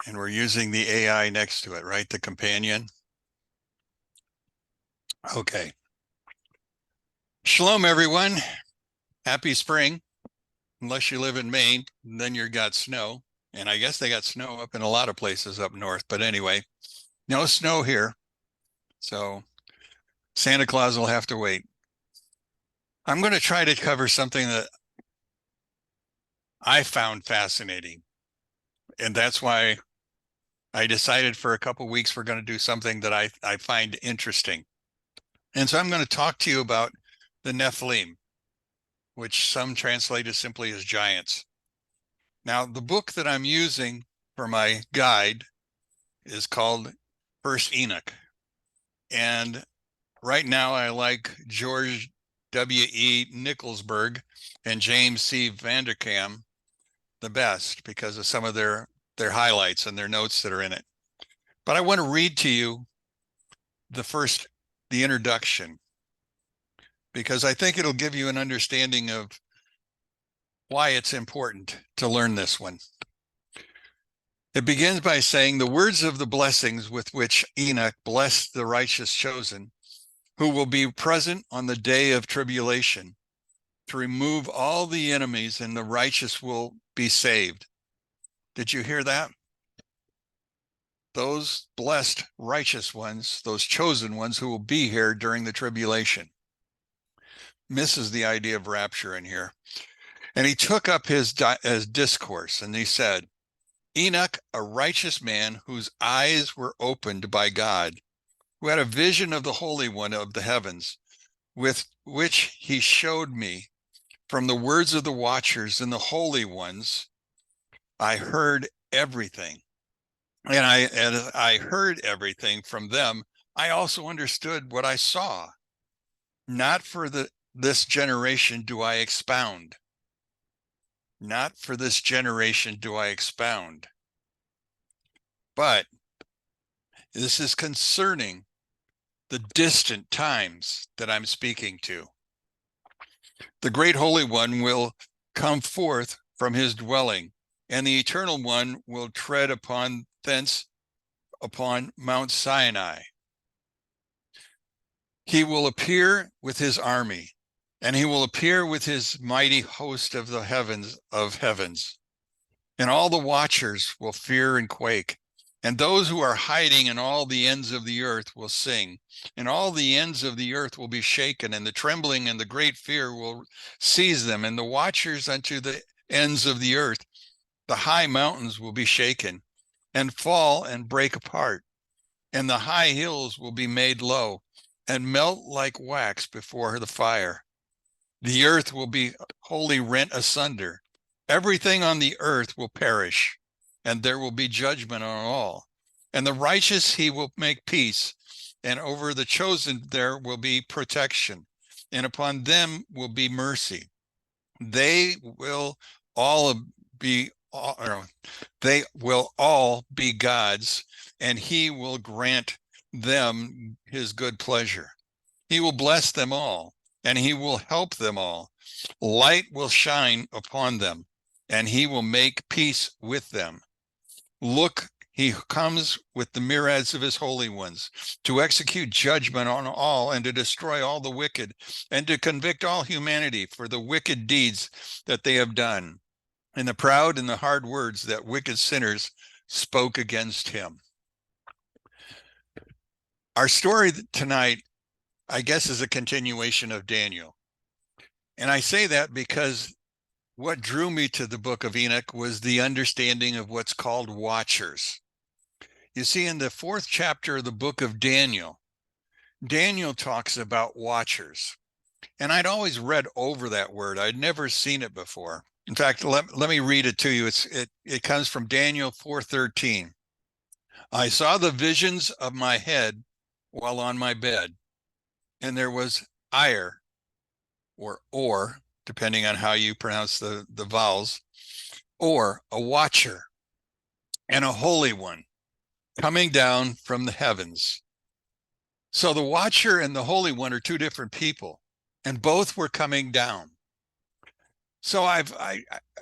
And we're using the AI next to it, right? The companion. Okay. Shalom, everyone. Happy spring. Unless you live in Maine, then you got snow. And I guess they got snow up in a lot of places up north. But anyway, no snow here. So Santa Claus will have to wait. I'm going to try to cover something that I found fascinating. And that's why I decided for a couple of weeks we're going to do something that I find interesting. And so I'm going to talk to you about the Nephilim, which some translate as simply as giants. Now, the book that I'm using for my guide is called First Enoch. And right now I like George W.E. Nicholsberg and James C. Vanderkam the best because of some of their highlights and their notes that are in it. But I want to read to you the introduction, because I think it'll give you an understanding of why it's important to learn this one. It begins by saying the words of the blessings with which Enoch blessed the righteous chosen, who will be present on the day of tribulation to remove all the enemies, and the righteous will be saved. Did you hear that? Those blessed righteous ones, those chosen ones who will be here during the tribulation. Misses the idea of rapture in here. And he took up his discourse, and he said, Enoch, a righteous man whose eyes were opened by God, who had a vision of the Holy One of the heavens, with which he showed me from the words of the watchers and the holy ones. I heard everything. And I heard everything from them. I also understood what I saw. Not for this generation do I expound. Not for this generation do I expound. But this is concerning the distant times that I'm speaking to. The great Holy One will come forth from his dwelling, and the Eternal One will tread upon Mount Sinai. He will appear with his army, and he will appear with his mighty host of the heavens. And all the watchers will fear and quake. And those who are hiding in all the ends of the earth will sing, and all the ends of the earth will be shaken, and the trembling and the great fear will seize them. And the watchers unto the ends of the earth, the high mountains will be shaken and fall and break apart, and the high hills will be made low and melt like wax before the fire. The earth will be wholly rent asunder. Everything on the earth will perish, and there will be judgment on all. And the righteous he will make peace, and over the chosen there will be protection, and upon them will be mercy. They will all be God's, and he will grant them his good pleasure. He will bless them all, and he will help them all. Light will shine upon them, and he will make peace with them. Look, he comes with the myriads of his holy ones to execute judgment on all and to destroy all the wicked and to convict all humanity for the wicked deeds that they have done and the proud and the hard words that wicked sinners spoke against him. Our story tonight, I guess, is a continuation of Daniel. And I say that because what drew me to the book of Enoch was the understanding of what's called watchers. You see, in the 4th chapter of the book of Daniel, Daniel talks about watchers. And I'd always read over that word. I'd never seen it before. In fact, let me read it to you. It comes from Daniel 4:13. I saw the visions of my head while on my bed, and there was ire, or, depending on how you pronounce the vowels, or a watcher and a holy one coming down from the heavens. So the watcher and the holy one are two different people, and both were coming down. So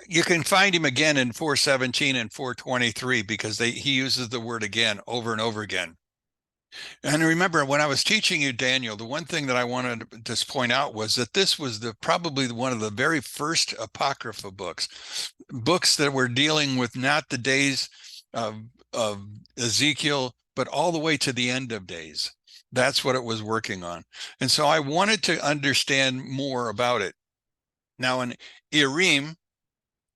you can find him again in 417 and 423 because he uses the word again over and over again. And remember, when I was teaching you Daniel, the one thing that I wanted to just point out was that this was probably one of the very first Apocrypha books that were dealing with not the days of Ezekiel, but all the way to the end of days. That's what it was working on. And so I wanted to understand more about it. Now, in Irim,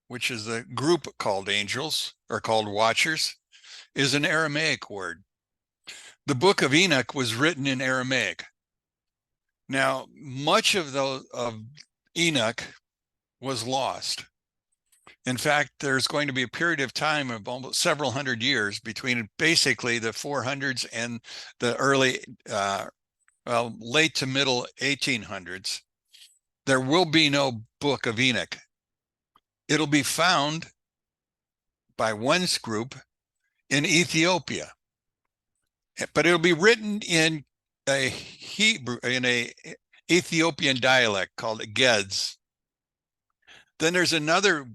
which is a group called angels or called watchers, is an Aramaic word. The book of Enoch was written in Aramaic. Now, much of Enoch was lost. In fact, there's going to be a period of time of almost several hundred years between basically the 400s and the early, late to middle 1800s. There will be no book of Enoch. It'll be found by one group in Ethiopia, but it'll be written in a Ethiopian dialect called Gedz. Then there's another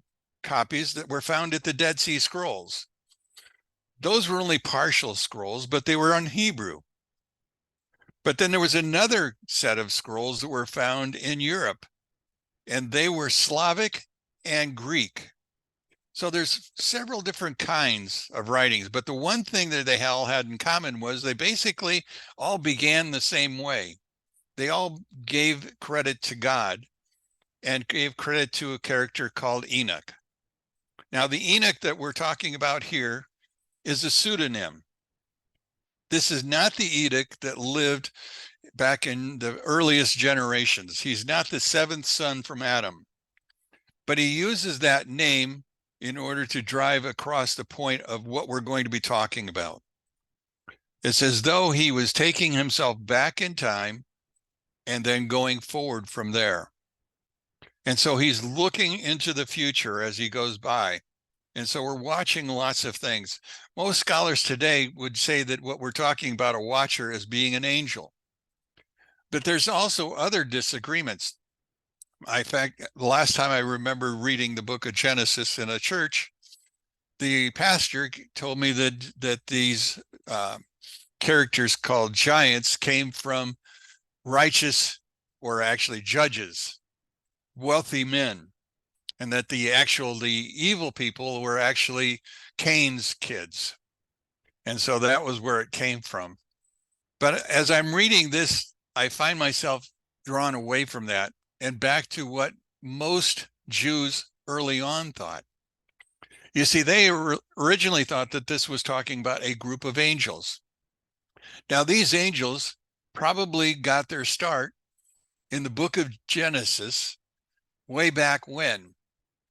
copies that were found at the Dead Sea Scrolls. Those were only partial scrolls, but they were on Hebrew. But then there was another set of scrolls that were found in Europe, and they were Slavic and Greek. So there's several different kinds of writings, but the one thing that they all had in common was they basically all began the same way. They all gave credit to God and gave credit to a character called Enoch. Now, the Enoch that we're talking about here is a pseudonym. This is not the Enoch that lived back in the earliest generations. He's not the seventh son from Adam, but he uses that name in order to drive across the point of what we're going to be talking about. It's as though he was taking himself back in time and then going forward from there. And so he's looking into the future as he goes by. And so we're watching lots of things. Most scholars today would say that what we're talking about, a watcher, is being an angel. But there's also other disagreements. In fact, the last time I remember reading the book of Genesis in a church, the pastor told me that these characters called giants came from righteous, or actually judges, wealthy men, and that the evil people were actually Cain's kids. And so that was where it came from. But as I'm reading this, I find myself drawn away from that and back to what most Jews early on thought. You see, they originally thought that this was talking about a group of angels. Now, these angels probably got their start in the book of Genesis way back when.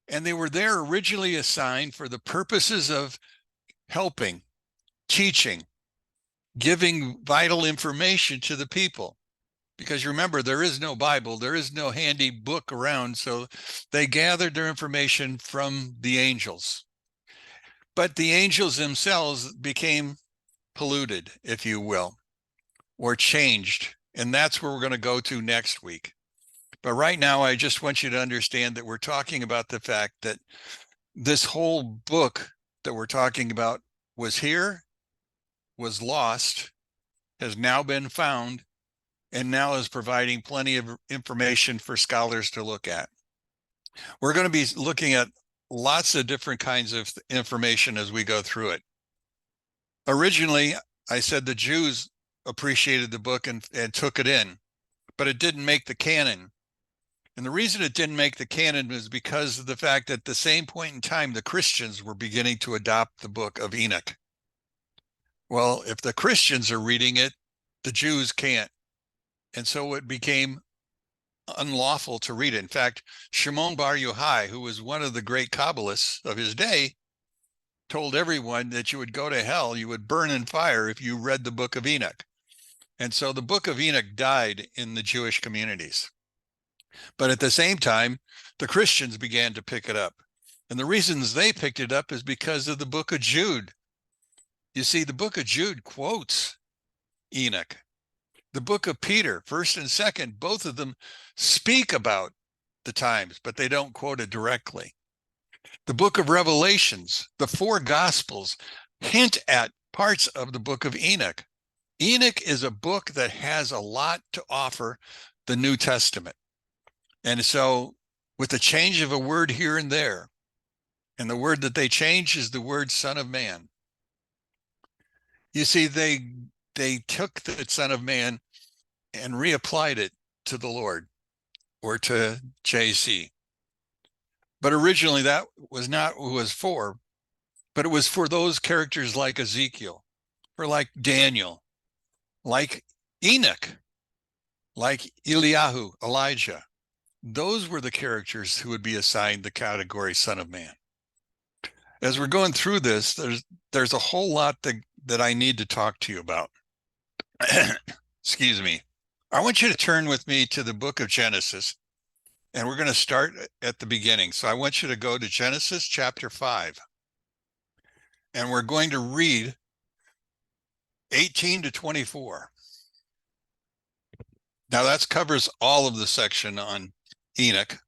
And they were there originally assigned for the purposes of helping, teaching, giving vital information to the people. Because remember, there is no Bible, there is no handy book around, so they gathered their information from the angels. But the angels themselves became polluted, if you will, or changed. And that's where we're going to go to next week. But right now, I just want you to understand that we're talking about the fact that this whole book that we're talking about was here, was lost, has now been found, and now is providing plenty of information for scholars to look at. We're going to be looking at lots of different kinds of information as we go through it. Originally, I said the Jews appreciated the book and took it in, but it didn't make the canon. And the reason it didn't make the canon was because of the fact that at the same point in time, the Christians were beginning to adopt the book of Enoch. Well, if the Christians are reading it, the Jews can't. And so it became unlawful to read it. In fact, Shimon Bar Yochai, who was one of the great Kabbalists of his day, told everyone that you would go to hell, you would burn in fire if you read the book of Enoch. And so the book of Enoch died in the Jewish communities. But at the same time, the Christians began to pick it up. And the reasons they picked it up is because of the book of Jude. You see, the book of Jude quotes Enoch. The book of Peter, 1st and 2nd, both of them speak about the times, but they don't quote it directly. The book of Revelations, the four gospels, hint at parts of the book of Enoch. Enoch is a book that has a lot to offer the New Testament. And so with the change of a word here and there, and the word that they change is the word Son of Man. You see, they took the Son of Man and reapplied it to the Lord or to JC. But originally that was not what it was for, but it was for those characters like Ezekiel, or like Daniel, like Enoch, like Eliyahu, Elijah. Those were the characters who would be assigned the category Son of Man. As we're going through this, there's a whole lot that I need to talk to you about. Excuse me. I want you to turn with me to the book of Genesis, and we're going to start at the beginning. So I want you to go to Genesis chapter 5, and we're going to read 18 to 24. Now that covers all of the section on Enoch,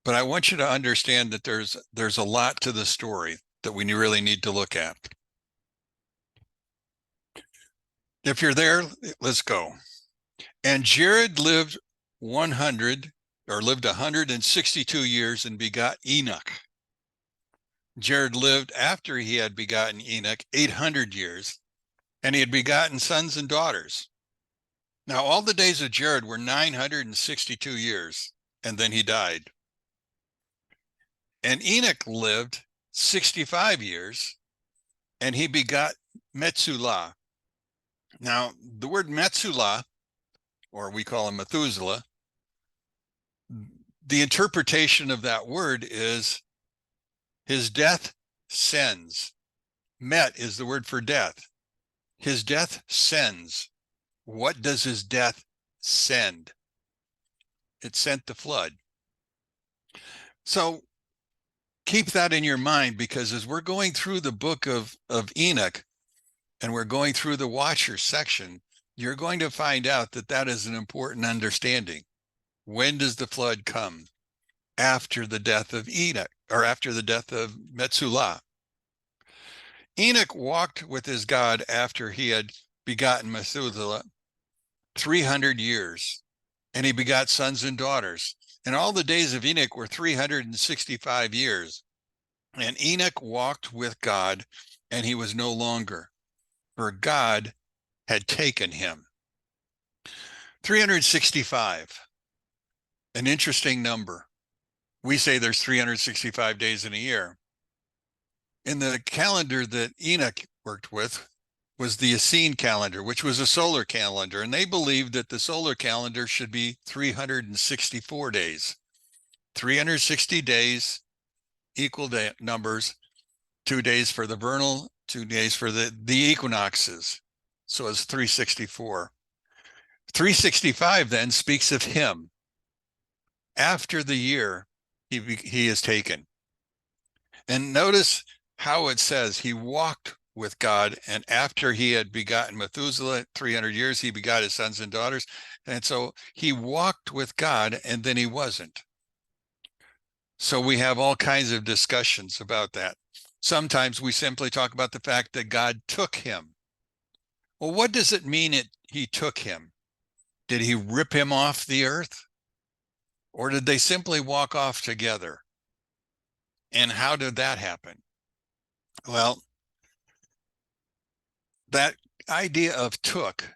but I want you to understand that there's a lot to the story that we really need to look at. If you're there, let's go. And Jared lived 162 years and begot Enoch. Jared lived after he had begotten Enoch 800 years, and he had begotten sons and daughters. Now all the days of Jared were 962 years, and then he died. And Enoch lived 65 years, and he begot Methuselah. Now, the word Methuselah, or we call him Methuselah, the interpretation of that word is his death sends. Met is the word for death. His death sends. What does his death send? It sent the flood. So keep that in your mind, because as we're going through the book of Enoch and we're going through the Watchers section, you're going to find out that that is an important understanding. When does the flood come? After the death of Enoch, or after the death of Methuselah. Enoch walked with his God after he had begotten Methuselah 300 years, and he begot sons and daughters. And all the days of Enoch were 365 years. And Enoch walked with God, and he was no longer, for God had taken him. 365, an interesting number. We say there's 365 days in a year. In the calendar that Enoch worked with was the Essene calendar, which was a solar calendar, and they believed that the solar calendar should be 364 days. 360 days, equal numbers, 2 days for the vernal, 2 days for the equinoxes. So it's 364. 365 then speaks of him. After the year, he is taken. And notice how it says he walked with God, and after he had begotten Methuselah 300 years, he begot his sons and daughters. And so he walked with God, and then he wasn't. So we have all kinds of discussions about that. Sometimes we simply talk about the fact that God took him. Well, what does it mean he took him? Did he rip him off the earth? Or did they simply walk off together? And how did that happen? Well, that idea of took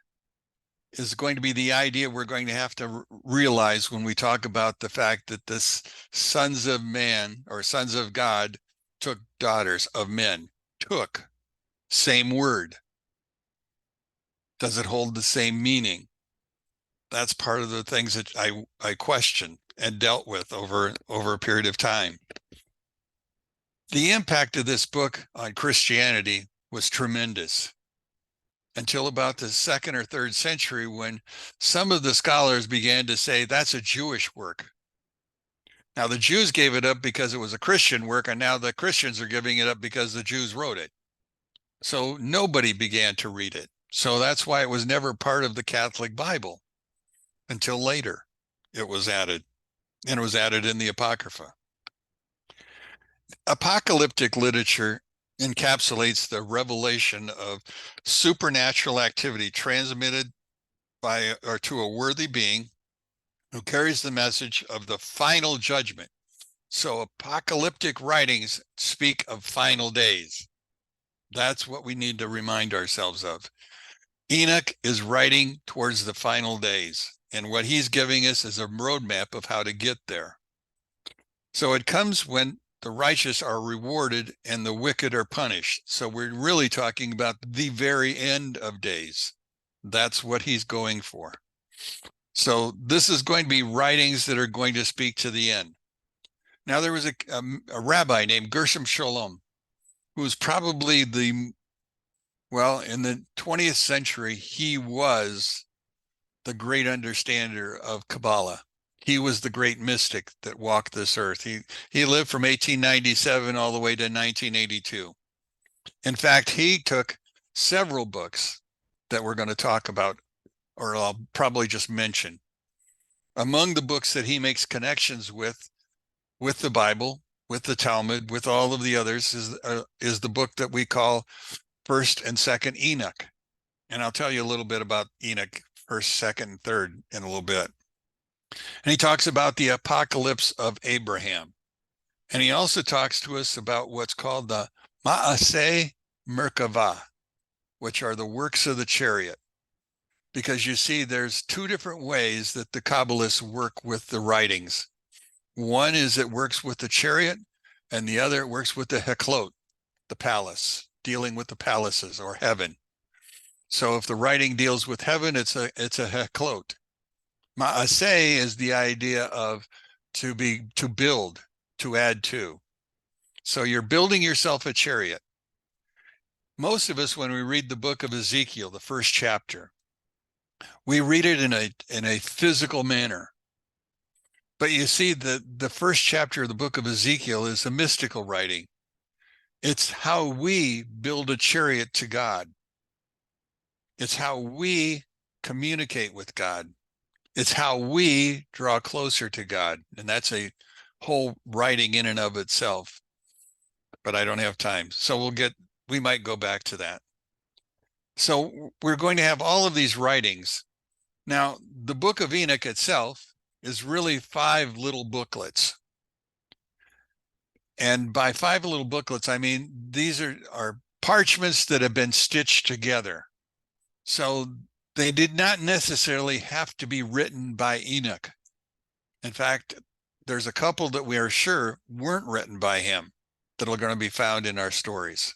is going to be the idea we're going to have to realize when we talk about the fact that this sons of man, or sons of God, took daughters of men. Took, same word. Does it hold the same meaning? That's part of the things that I questioned and dealt with over a period of time. The impact of this book on Christianity was tremendous until about the 2nd or 3rd century, when some of the scholars began to say that's a Jewish work. Now the Jews gave it up because it was a Christian work, and now the Christians are giving it up because the Jews wrote it. So nobody began to read it. So that's why it was never part of the Catholic Bible until later it was added. and it was added in the Apocrypha. Apocalyptic literature encapsulates the revelation of supernatural activity transmitted by or to a worthy being who carries the message of the final judgment. So apocalyptic writings speak of final days. That's what we need to remind ourselves of. Enoch is writing towards the final days, and what he's giving us is a roadmap of how to get there. So it comes when the righteous are rewarded and the wicked are punished. So we're really talking about the very end of days. That's what he's going for. So this is going to be writings that are going to speak to the end. Now, there was a rabbi named Gershom Scholem, who was probably in the 20th century, he was the great understander of Kabbalah. He was the great mystic that walked this earth. He lived from 1897 all the way to 1982. In fact, he took several books that we're going to talk about, or I'll probably just mention. Among the books that he makes connections with the Bible, with the Talmud, with all of the others, is the book that we call First and Second Enoch. And I'll tell you a little bit about Enoch, first, second, and third in a little bit. And he talks about the apocalypse of Abraham. And he also talks to us about what's called the Ma'aseh Merkavah, which are the works of the chariot. Because you see, there's two different ways that the Kabbalists work with the writings. One is it works with the chariot, and the other it works with the Heklot, the palace, dealing with the palaces or heaven. So if the writing deals with heaven, it's a Heklot. Ma'aseh is the idea of to build, to add to. So you're building yourself a chariot. Most of us, when we read the book of Ezekiel, the first chapter, we read it in a physical manner. But you see, the first chapter of the book of Ezekiel is a mystical writing. It's how we build a chariot to God. It's how we communicate with God. It's how we draw closer to God. And that's a whole writing in and of itself. But I don't have time. So we might go back to that. So we're going to have all of these writings. Now, the book of Enoch itself is really 5 little booklets. And by 5 little booklets, I mean, these are parchments that have been stitched together. So they did not necessarily have to be written by Enoch. In fact, there's a couple that we are sure weren't written by him that are going to be found in our stories.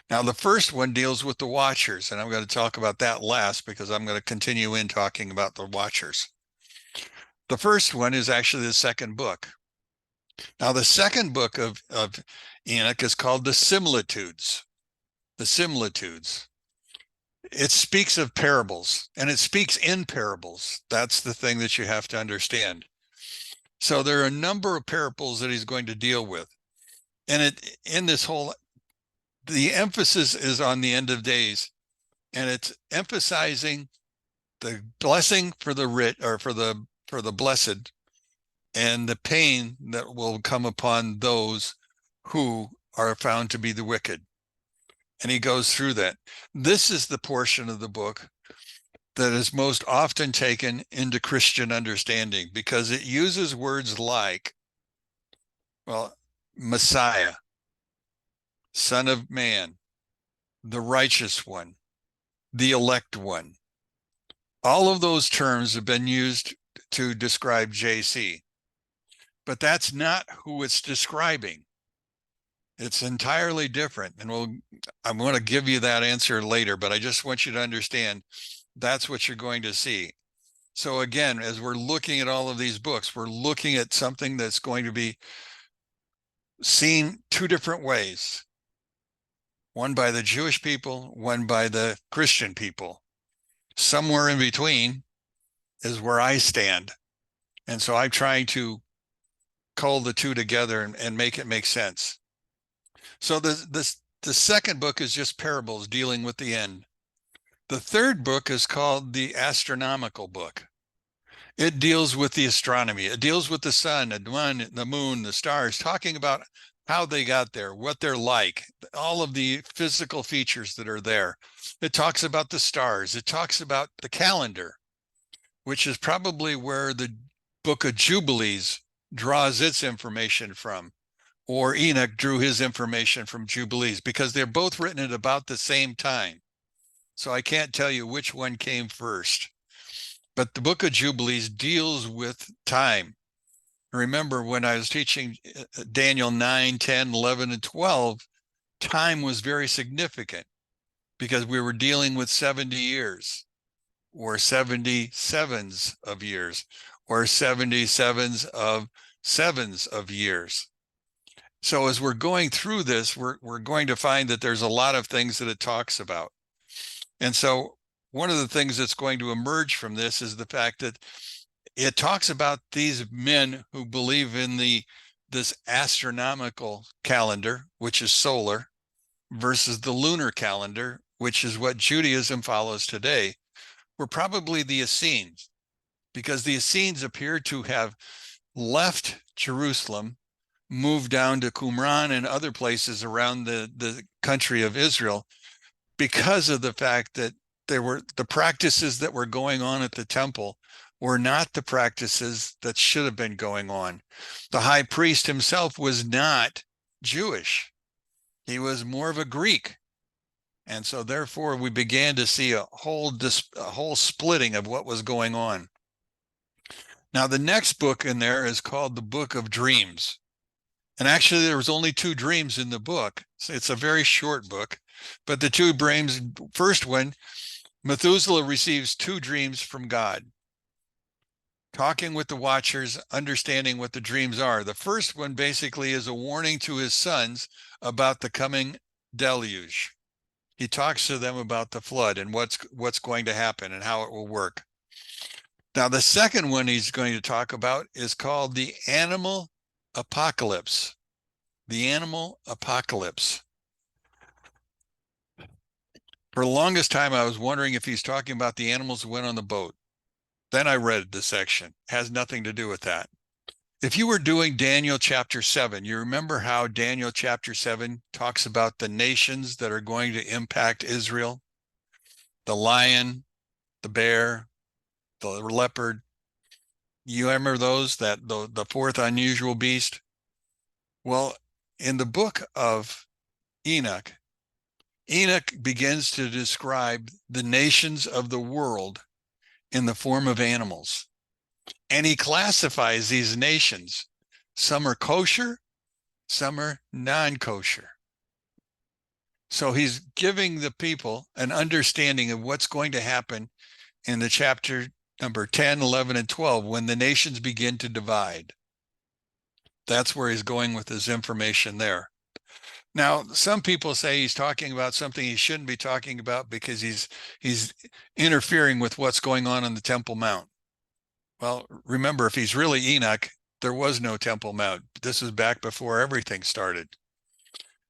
Now, the first one deals with the Watchers, and I'm going to talk about that last because I'm going to continue in talking about the Watchers. The first one is actually the second book. Now, the second book of Enoch is called the Similitudes. The Similitudes. It speaks of parables, and it speaks in parables. That's the thing that you have to understand. So there are a number of parables that he's going to deal with. And the emphasis is on the end of days, and it's emphasizing the blessing for the rich, or for the blessed, and the pain that will come upon those who are found to be the wicked. And he goes through that. This is the portion of the book that is most often taken into Christian understanding because it uses words like, well, Messiah, Son of Man, the Righteous One, the Elect One. All of those terms have been used to describe JC, but that's not who it's describing. It's entirely different. And I'm going to give you that answer later, but I just want you to understand that's what you're going to see. So again, as we're looking at all of these books, we're looking at something that's going to be seen 2 different ways. One by the Jewish people, one by the Christian people. Somewhere in between is where I stand. And so I'm trying to cull the 2 together and make it make sense. So the second book is just parables dealing with the end. The third book is called the Astronomical Book. It deals with the astronomy. It deals with the sun, the moon, the stars, talking about how they got there, what they're like, all of the physical features that are there. It talks about the stars. It talks about the calendar, which is probably where the Book of Jubilees draws its information from, or Enoch drew his information from Jubilees, because they're both written at about the same time. So I can't tell you which one came first. But the Book of Jubilees deals with time. Remember, when I was teaching Daniel 9, 10, 11, and 12, time was very significant because we were dealing with 70 years, or 77s of years, or 77s of sevens of years. So as we're going through this, we're going to find that there's a lot of things that it talks about. And so one of the things that's going to emerge from this is the fact that it talks about these men who believe in this astronomical calendar, which is solar, versus the lunar calendar, which is what Judaism follows today, were probably the Essenes, because the Essenes appear to have left Jerusalem, moved down to Qumran and other places around the country of Israel, because of the fact that the practices that were going on at the temple were not the practices that should have been going on. The high priest himself was not Jewish. He was more of a Greek. And so therefore we began to see a whole splitting of what was going on. Now the next book in there is called the Book of Dreams. And actually there was only 2 dreams in the book. So it's a very short book, but the 2 dreams, first one, Methuselah receives 2 dreams from God, talking with the watchers, understanding what the dreams are. The first one basically is a warning to his sons about the coming deluge. He talks to them about the flood and what's going to happen and how it will work. Now, the second one he's going to talk about is called the animal apocalypse. The animal apocalypse. For the longest time, I was wondering if he's talking about the animals that went on the boat. Then I read the section. It has nothing to do with that. If you were doing Daniel chapter 7, you remember how Daniel chapter 7 talks about the nations that are going to impact Israel? The lion, the bear, the leopard. You remember those, that the fourth unusual beast? Well, in the book of Enoch, Enoch begins to describe the nations of the world in the form of animals. And he classifies these nations. Some are kosher, some are non-kosher. So he's giving the people an understanding of what's going to happen in the chapter number 10, 11, and 12 when the nations begin to divide. That's where he's going with his information there. Now, some people say he's talking about something he shouldn't be talking about because he's interfering with what's going on the Temple Mount. Well, remember, if he's really Enoch, there was no Temple Mount. This is back before everything started.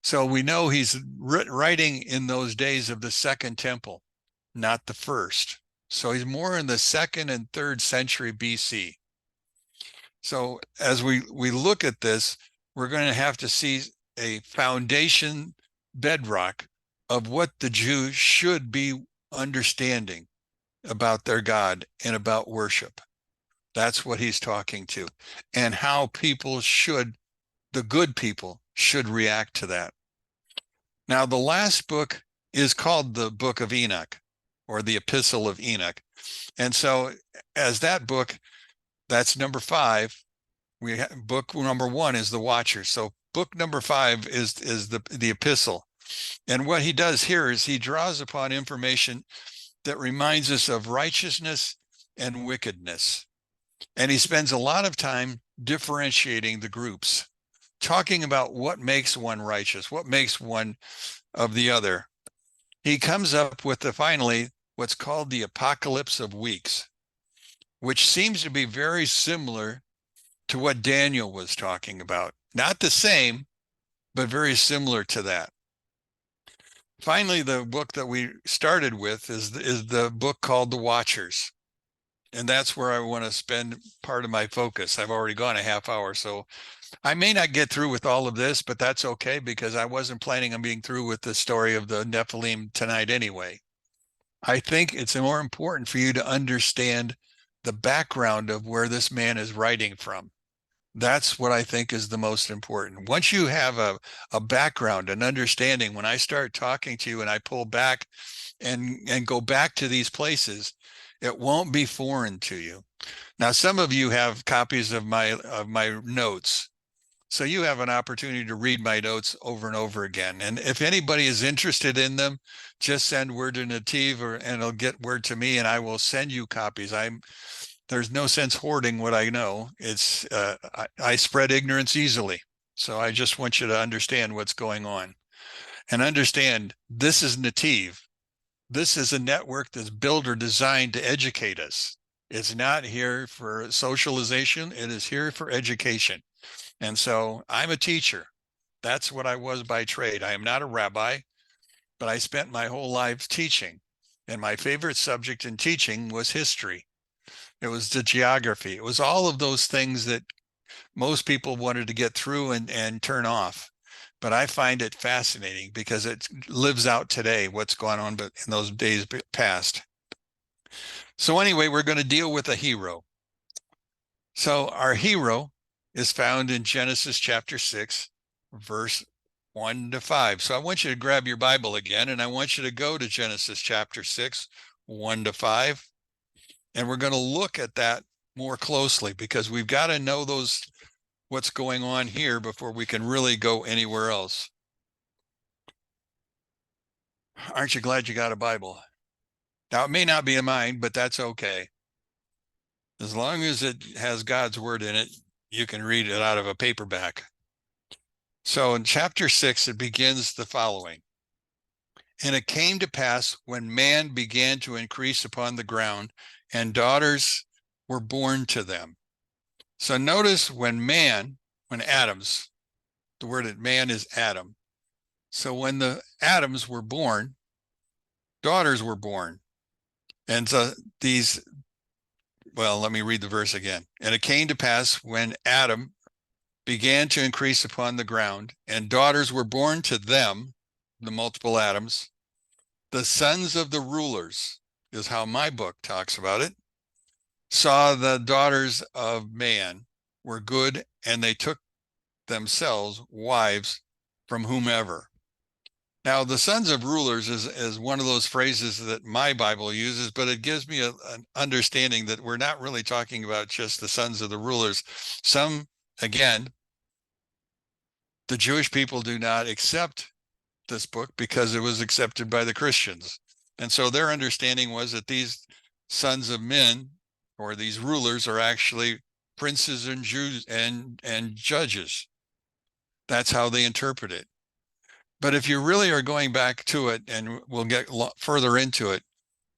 So we know he's writing in those days of the second temple, not the first. So he's more in the 2nd and 3rd century BC. So as we look at this, we're going to have to see a foundation bedrock of what the Jews should be understanding about their God and about worship. That's what he's talking to, and how people should, the good people, should react to that. Now, the last book is called the Book of Enoch, or the Epistle of Enoch. And so as that book, that's number 5. Book number 1 is the Watchers. So book number 5 is the epistle. And what he does here is he draws upon information that reminds us of righteousness and wickedness. And he spends a lot of time differentiating the groups, talking about what makes one righteous, what makes one of the other. He comes up with finally what's called the Apocalypse of Weeks, which seems to be very similar to what Daniel was talking about. Not the same, but very similar to that. Finally, the book that we started with is the book called The Watchers. And that's where I want to spend part of my focus. I've already gone a half hour, so I may not get through with all of this, but that's okay because I wasn't planning on being through with the story of the Nephilim tonight anyway. I think it's more important for you to understand the background of where this man is writing from. That's what I think is the most important. Once you have a background, an understanding, when I start talking to you and I pull back and go back to these places, it won't be foreign to you. Now, some of you have copies of my notes. So you have an opportunity to read my notes over and over again. And if anybody is interested in them, just send word to Nativ and it'll get word to me and I will send you copies. There's no sense hoarding what I know. It's I spread ignorance easily. So I just want you to understand what's going on and understand this is Nativ. This is a network that's built or designed to educate us. It's not here for socialization. It is here for education. And so I'm a teacher. That's what I was by trade. I am not a rabbi, but I spent my whole life teaching. And my favorite subject in teaching was history. It was the geography. It was all of those things that most people wanted to get through and turn off. But I find it fascinating because it lives out today, what's going on in those days past. So anyway, we're going to deal with a hero. So our hero is found in Genesis chapter 6, verse 1 to 5. So I want you to grab your Bible again, and I want you to go to Genesis chapter 6, 1 to 5. And we're going to look at that more closely because we've got to know what's going on here before we can really go anywhere else. Aren't you glad you got a Bible? Now, it may not be mine, but that's okay. As long as it has God's word in it, you can read it out of a paperback. So in chapter 6, it begins the following. And it came to pass when man began to increase upon the ground, and daughters were born to them. So notice when Adams, the word that man is Adam. So when the Adams were born, daughters were born. And so let me read the verse again. And it came to pass when Adam began to increase upon the ground, and daughters were born to them, the multiple Adams, the sons of the rulers, is how my book talks about it, saw the daughters of man were good, and they took themselves wives from whomever. Now, the sons of rulers is one of those phrases that my Bible uses, but it gives me an understanding that we're not really talking about just the sons of the rulers. Again, the Jewish people do not accept this book because it was accepted by the Christians. And so their understanding was that these sons of men or these rulers are actually princes and Jews and judges. That's how they interpret it. But if you really are going back to it, and we'll get further into it,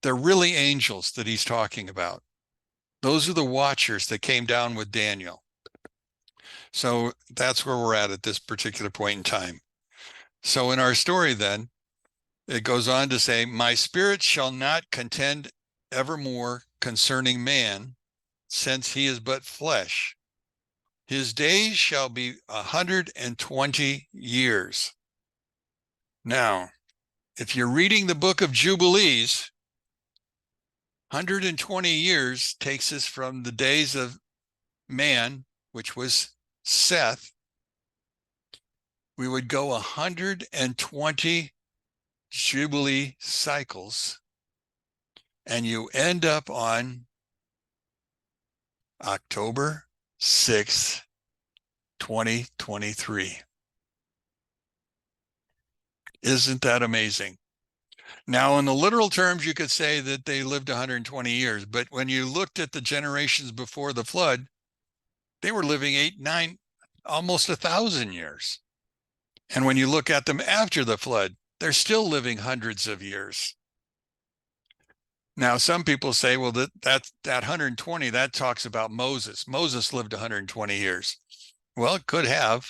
they're really angels that he's talking about. Those are the watchers that came down with Daniel. So that's where we're at this particular point in time. So in our story then, it goes on to say, my spirit shall not contend evermore concerning man, since he is but flesh. His days shall be 120 years. Now, if you're reading the book of Jubilees, 120 years takes us from the days of man, which was Seth. We would go 120 Jubilee cycles, and you end up on October 6th, 2023. Isn't that amazing? Now, in the literal terms, you could say that they lived 120 years, but when you looked at the generations before the flood, they were living 8, 9, almost 1,000 years. And when you look at them after the flood, they're still living hundreds of years. Now, some people say, well, that 120, that talks about Moses. Moses lived 120 years. Well, it could have.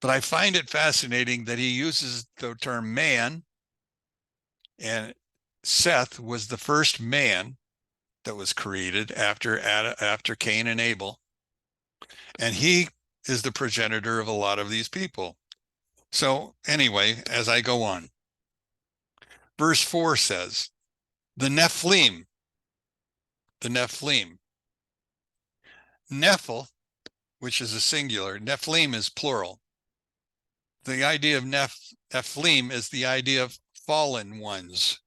But I find it fascinating that he uses the term man, and Seth was the first man that was created after Cain and Abel. And he is the progenitor of a lot of these people. So anyway, as I go on, verse 4 says, the Nephilim, Nephil, which is a singular, Nephilim is plural. The idea of Nephilim is the idea of fallen ones,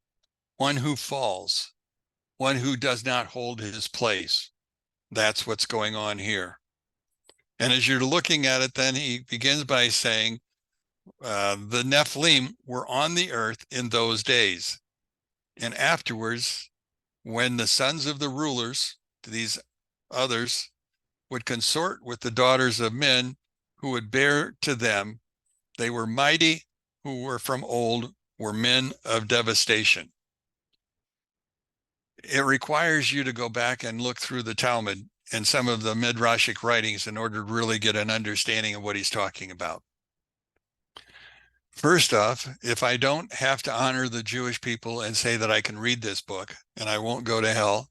one who falls, one who does not hold his place. That's what's going on here. And as you're looking at it, then he begins by saying, the Nephilim were on the earth in those days. And afterwards, when the sons of the rulers, these others, would consort with the daughters of men who would bear to them, they were mighty, who were from old, were men of devastation. It requires you to go back and look through the Talmud and some of the Midrashic writings in order to really get an understanding of what he's talking about. First off, if I don't have to honor the Jewish people and say that I can read this book and I won't go to hell,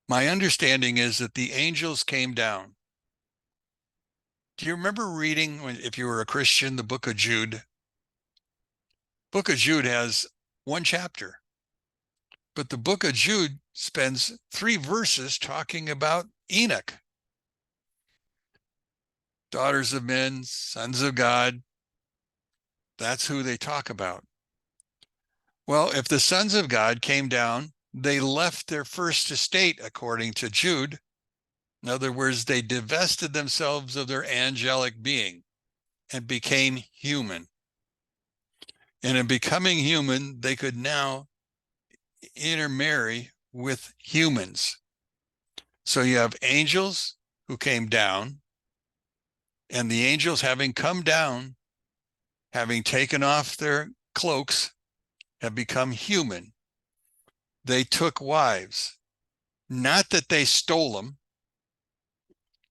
my understanding is that the angels came down. Do you remember reading, if you were a Christian, the book of Jude? Book of Jude has one chapter, but the book of Jude spends 3 verses talking about Enoch. Daughters of men, sons of God. That's who they talk about. Well, if the sons of God came down, they left their first estate, according to Jude. In other words, they divested themselves of their angelic being and became human. And in becoming human, they could now intermarry with humans. So you have angels who came down, and the angels having come down, having taken off their cloaks, have become human. They took wives, not that they stole them,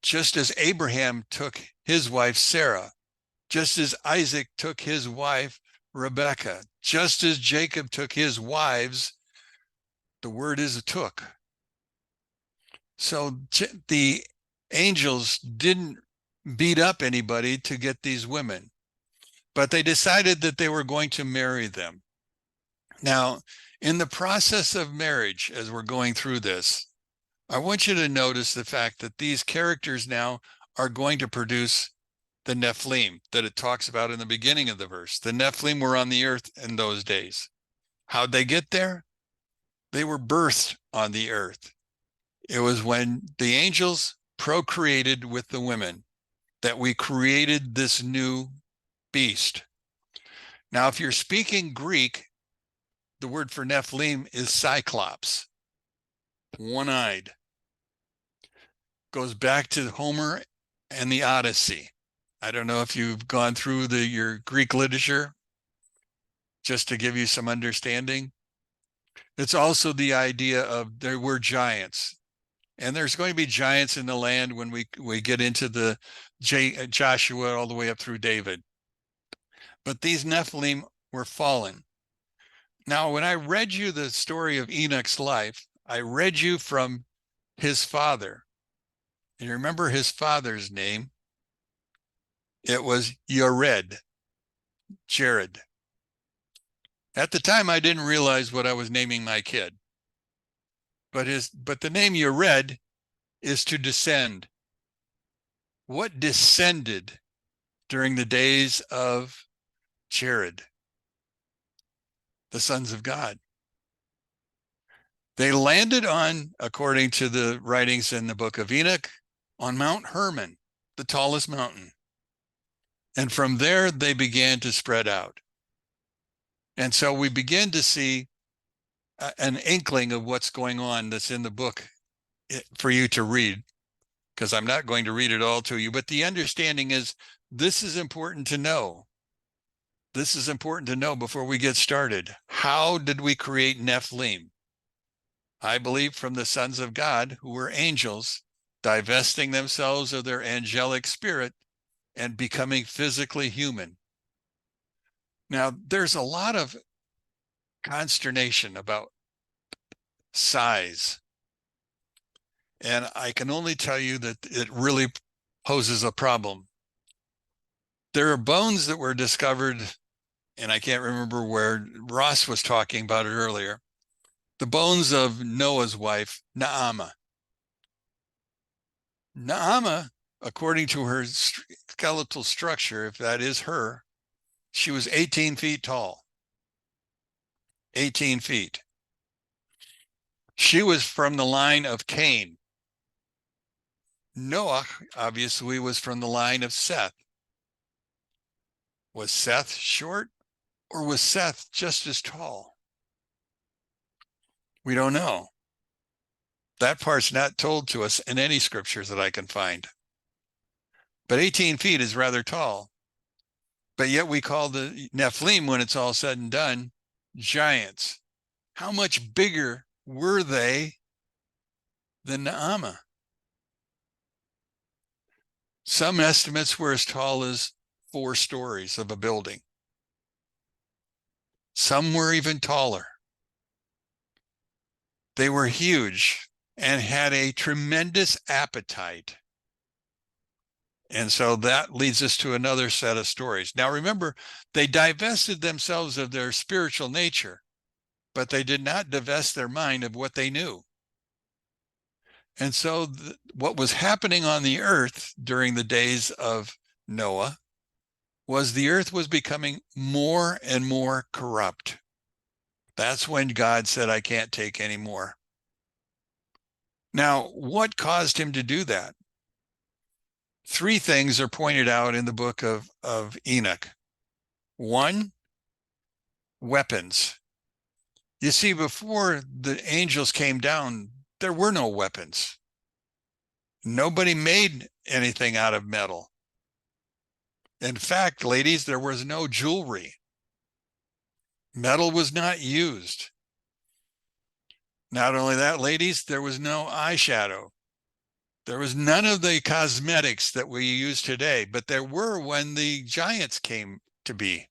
just as Abraham took his wife Sarah, just as Isaac took his wife Rebekah, just as Jacob took his wives. The word is took. So the angels didn't beat up anybody to get these women, but they decided that they were going to marry them. Now, in the process of marriage, as we're going through this, I want you to notice the fact that these characters now are going to produce the Nephilim that it talks about in the beginning of the verse. The Nephilim were on the earth in those days. How'd they get there? They were birthed on the earth. It was when the angels procreated with the women that we created this new beast. Now, if you're speaking Greek, the word for Nephilim is cyclops, one-eyed. Goes back to Homer and the Odyssey. I don't know if you've gone through your Greek literature, just to give you some understanding. It's also the idea of there were giants, and there's going to be giants in the land when we get into the Joshua all the way up through David. But these Nephilim were fallen. Now, when I read you the story of Enoch's life, I read you from his father. And you remember his father's name? It was Jared. At the time, I didn't realize what I was naming my kid. But the name Jared is to descend. What descended during the days of Jared? The sons of God. They landed on, according to the writings in the book of Enoch, on Mount Hermon, the tallest mountain. And from there, they began to spread out. And so we begin to see an inkling of what's going on that's in the book for you to read, because I'm not going to read it all to you. But the understanding is this is important to know. This is important to know before we get started. How did we create Nephilim? I believe from the sons of God, who were angels, divesting themselves of their angelic spirit and becoming physically human. Now, there's a lot of consternation about size. And I can only tell you that it really poses a problem. There are bones that were discovered, and I can't remember where. Ross was talking about it earlier. The bones of Noah's wife, Naamah. Naamah, according to her skeletal structure, if that is her, she was 18 feet tall. 18 feet. She was from the line of Cain. Noah, obviously, was from the line of Seth. Was Seth short, or was Seth just as tall? We don't know. That part's not told to us in any scriptures that I can find. But 18 feet is rather tall. But yet we call the Nephilim, when it's all said and done, giants. How much bigger were they than Naamah? Some estimates were as tall as 4 stories of a building. Some were even taller. They were huge and had a tremendous appetite. And so that leads us to another set of stories. Now, remember, they divested themselves of their spiritual nature, but they did not divest their mind of what they knew. And so what was happening on the earth during the days of Noah was the earth was becoming more and more corrupt. That's when God said, I can't take any more. Now, what caused him to do that? 3 things are pointed out in the book of Enoch. 1, weapons. You see, before the angels came down, there were no weapons. Nobody made anything out of metal. In fact, ladies, there was no jewelry. Metal was not used. Not only that, ladies, there was no eyeshadow. There was none of the cosmetics that we use today, but there were when the giants came to be.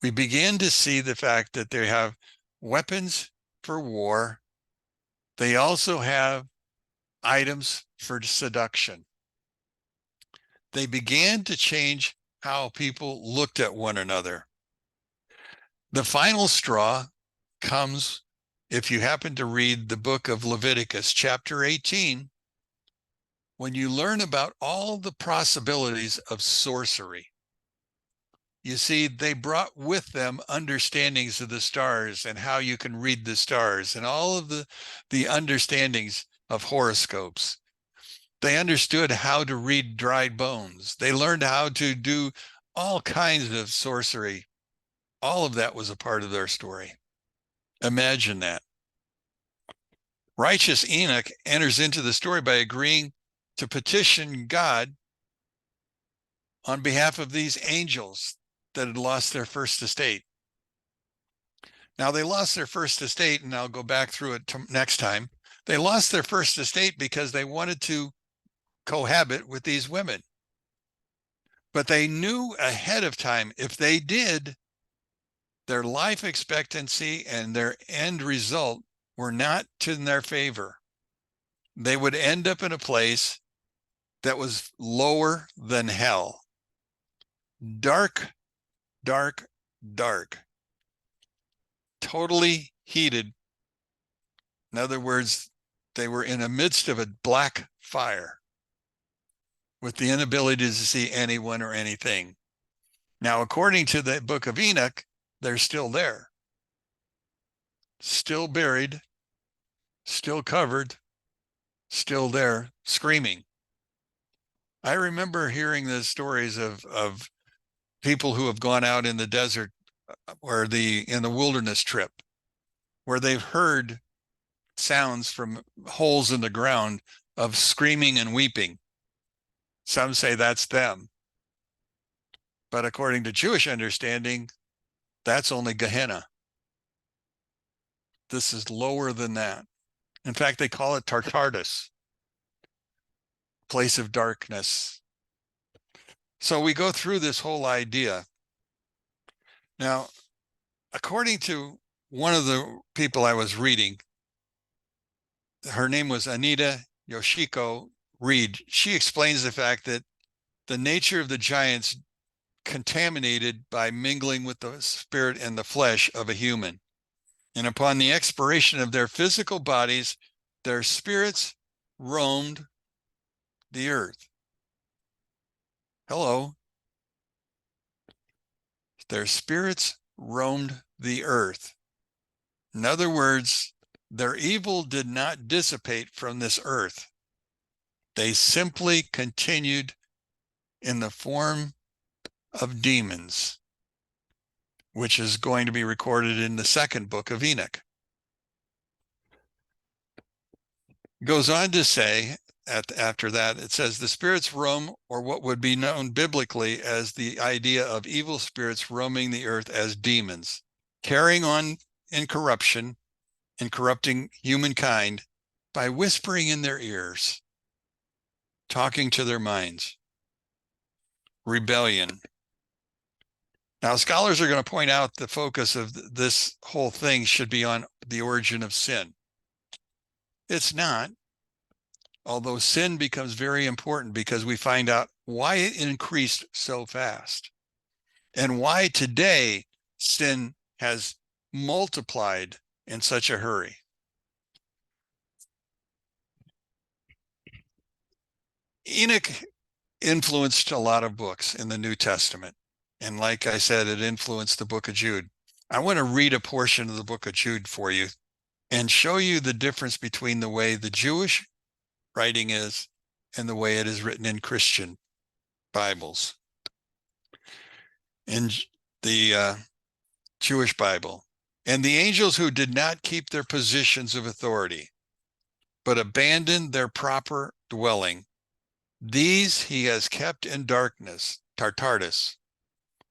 We began to see the fact that they have weapons for war. They also have items for seduction. They began to change how people looked at one another. The final straw comes if you happen to read the book of Leviticus, chapter 18, when you learn about all the possibilities of sorcery. You see, they brought with them understandings of the stars and how you can read the stars and all of the understandings of horoscopes. They understood how to read dried bones. They learned how to do all kinds of sorcery. All of that was a part of their story. Imagine that. Righteous Enoch enters into the story by agreeing to petition God on behalf of these angels that had lost their first estate. Now, they lost their first estate, and I'll go back through it next time. They lost their first estate because they wanted to cohabit with these women. But they knew ahead of time, if they did, their life expectancy and their end result were not in their favor. They would end up in a place that was lower than hell. Dark, dark, dark. Totally heated. In other words, they were in the midst of a black fire with the inability to see anyone or anything. Now, according to the book of Enoch, they're still there. Still buried, still covered, still there, screaming. I remember hearing the stories of people who have gone out in the desert or in the wilderness trip, where they've heard sounds from holes in the ground of screaming and weeping. Some say that's them. But according to Jewish understanding, that's only Gehenna. This is lower than that. In fact, they call it Tartarus, place of darkness. So we go through this whole idea. Now, according to one of the people I was reading, her name was Anita Yoshiko Reed. She explains the fact that the nature of the giants contaminated by mingling with the spirit and the flesh of a human. And upon the expiration of their physical bodies, their spirits roamed the earth. Hello. Their spirits roamed the earth. In other words, their evil did not dissipate from this earth. They simply continued in the form of demons, which is going to be recorded in the second book of Enoch. It goes on to say, after that, it says the spirits roam, or what would be known biblically as the idea of evil spirits roaming the earth as demons, carrying on in corruption and corrupting humankind by whispering in their ears, talking to their minds. Rebellion. Now, scholars are going to point out the focus of this whole thing should be on the origin of sin. It's not, although sin becomes very important because we find out why it increased so fast and why today sin has multiplied in such a hurry. Enoch influenced a lot of books in the New Testament. And like I said, it influenced the book of Jude. I want to read a portion of the book of Jude for you and show you the difference between the way the Jewish writing is and the way it is written in Christian Bibles. In the Jewish Bible, and the angels who did not keep their positions of authority, but abandoned their proper dwelling, these he has kept in darkness, Tartarus,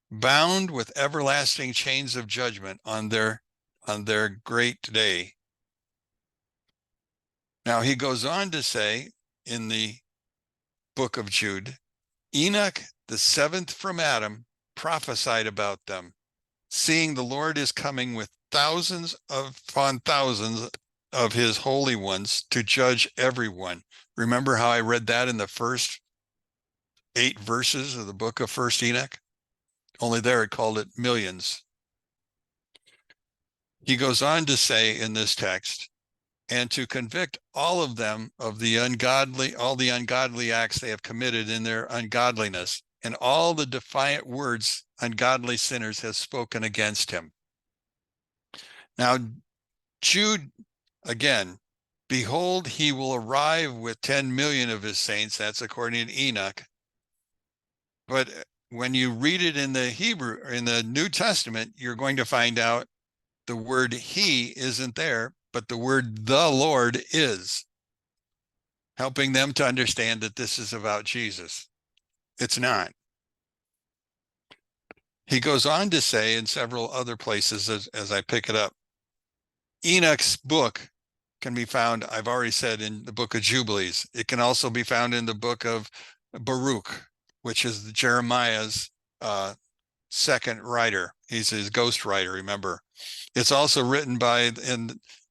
bound with everlasting chains of judgment on their great day. Now he goes on to say in the book of Jude, Enoch, the seventh from Adam, prophesied about them, seeing the Lord is coming with thousands upon thousands of his holy ones to judge everyone. Remember how I read that in the first 8 verses of the book of First Enoch? Only there it called it millions. He goes on to say in this text, and to convict all of them of the ungodly, all the ungodly acts they have committed in their ungodliness, and all the defiant words ungodly sinners have spoken against him. Now, Jude, again, behold, he will arrive with 10 million of his saints. That's according to Enoch. But when you read it in the Hebrew, in the New Testament, you're going to find out the word he isn't there, but the word the Lord is, helping them to understand that this is about Jesus. It's not. He goes on to say in several other places, as I pick it up, Enoch's book can be found, I've already said, in the book of Jubilees. It can also be found in the book of Baruch, which is Jeremiah's second writer. He's his ghost writer, remember. It's also written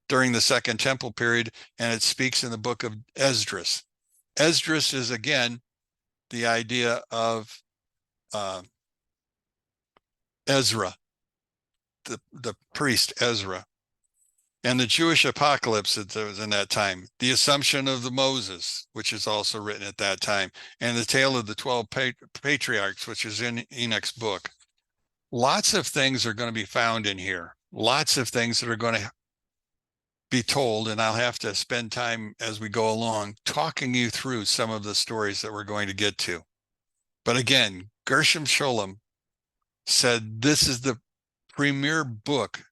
during the Second Temple period, and it speaks in the book of Esdras. Esdras is, again, the idea of Ezra, the priest Ezra, and the Jewish apocalypse that was in that time, the Assumption of the Moses, which is also written at that time, and the tale of the 12 patriarchs, which is in Enoch's book. Lots of things are going to be found in here. Lots of things that are going to be told, and I'll have to spend time as we go along talking you through some of the stories that we're going to get to. But again, Gershom Scholem said this is the premier book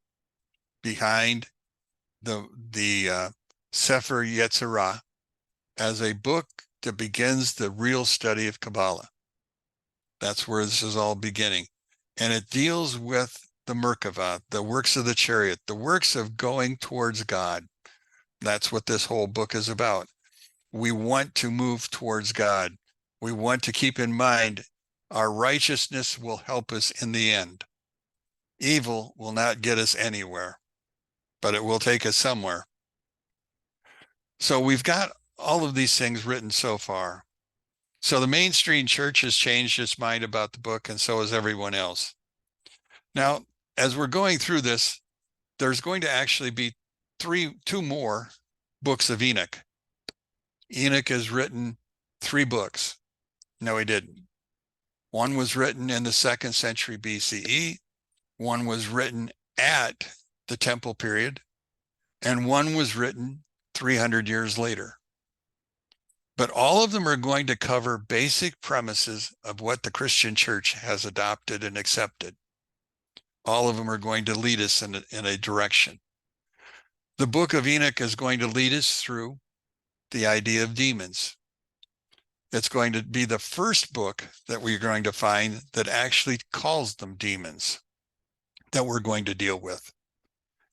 behind the Sefer Yetzirah as a book that begins the real study of Kabbalah. That's where this is all beginning. And it deals with the Merkavah, the works of the chariot, the works of going towards God. That's what this whole book is about. We want to move towards God. We want to keep in mind our righteousness will help us in the end. Evil will not get us anywhere, but it will take us somewhere. So we've got all of these things written so far. So the mainstream church has changed its mind about the book, and so has everyone else. Now, as we're going through this, there's going to actually be two more books of Enoch. Enoch has written 3 books. No, he didn't. One was written in the 2nd century BCE. One was written at the temple period, and one was written 300 years later. But all of them are going to cover basic premises of what the Christian church has adopted and accepted. All of them are going to lead us in a direction. The book of Enoch is going to lead us through the idea of demons. It's going to be the first book that we're going to find that actually calls them demons that we're going to deal with.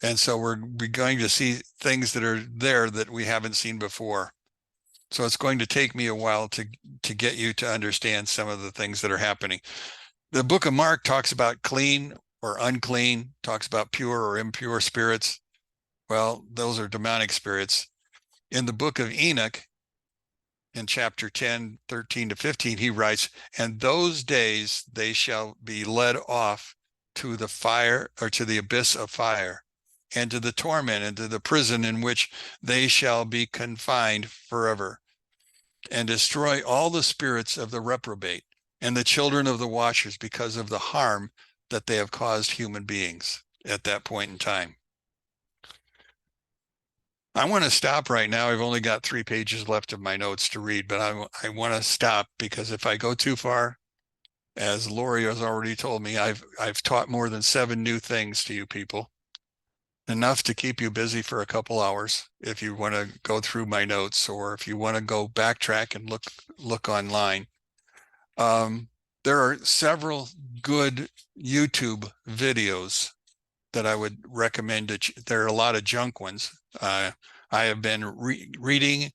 And so we're going to see things that are there that we haven't seen before. So it's going to take me a while to get you to understand some of the things that are happening. The book of Mark talks about clean or unclean, talks about pure or impure spirits. Well, those are demonic spirits. In the book of Enoch, in chapter 10, 13 to 15, he writes, and those days they shall be led off to the fire, or to the abyss of fire, and to the torment, and to the prison in which they shall be confined forever, and destroy all the spirits of the reprobate and the children of the watchers, because of the harm that they have caused human beings at that point in time. I want to stop right now. I've only got 3 pages left of my notes to read, but I want to stop, because if I go too far, as Lori has already told me, I've taught more than 7 new things to you people, enough to keep you busy for a couple hours if you want to go through my notes, or if you want to go backtrack and look online. There are several good YouTube videos that I would recommend. There are a lot of junk ones. I have been reading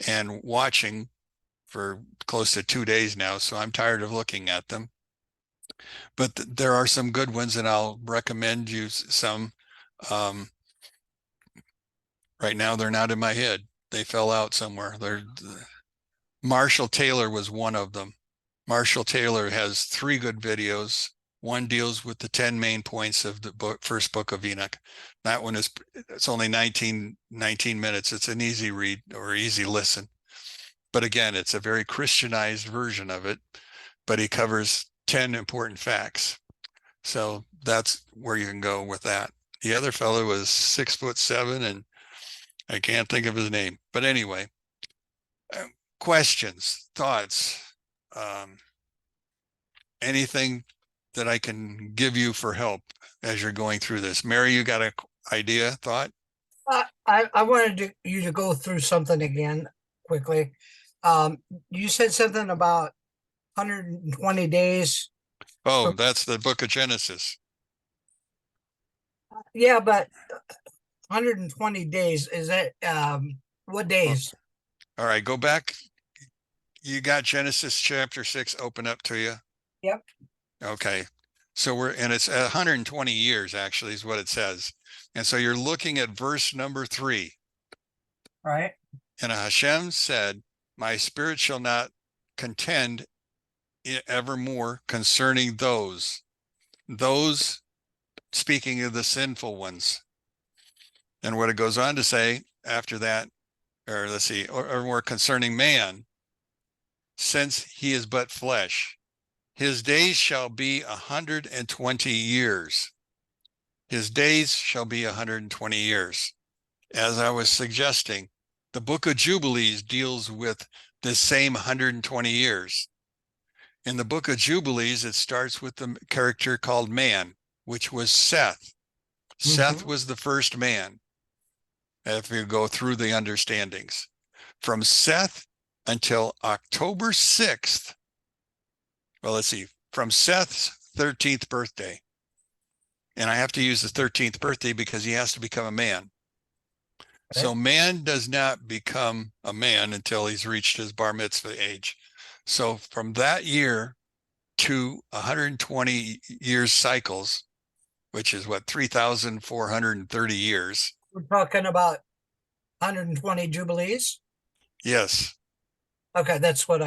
and watching for close to 2 days now, so I'm tired of looking at them. But there are some good ones, and I'll recommend you some. Right now, they're not in my head. They fell out somewhere. Marshall Taylor was one of them. Marshall Taylor has 3 good videos. One deals with the 10 main points of the first book of Enoch. That one it's only 19 minutes. It's an easy read or easy listen. But again, it's a very Christianized version of it, but he covers 10 important facts. So that's where you can go with that. The other fellow was 6'7", and I can't think of his name. But anyway, questions, thoughts, anything that I can give you for help as you're going through this. Mary, you got an idea, thought? I wanted you to go through something again quickly. You said something about 120 days. Oh, that's the book of Genesis. Yeah, but 120 days, is that what days? All right, go back. You got Genesis chapter 6 open up to you? Yep. Okay. So and it's 120 years actually is what it says. And so you're looking at verse number 3. All right. And Hashem said, my spirit shall not contend evermore concerning those speaking of the sinful ones. And what it goes on to say after that, or let's see, or more concerning man, since he is but flesh, his days shall be 120 years. His days shall be 120 years. As I was suggesting, the book of Jubilees deals with the same 120 years. In the book of Jubilees, it starts with the character called man, which was Seth. Seth was the first man, if you go through the understandings. From Seth until October 6th, well, let's see, from Seth's 13th birthday. And I have to use the 13th birthday because he has to become a man. Okay. So man does not become a man until he's reached his bar mitzvah age. So from that year to 120 years cycles, which is what, 3,430 years. We're talking about 120 jubilees? Yes, Okay, that's what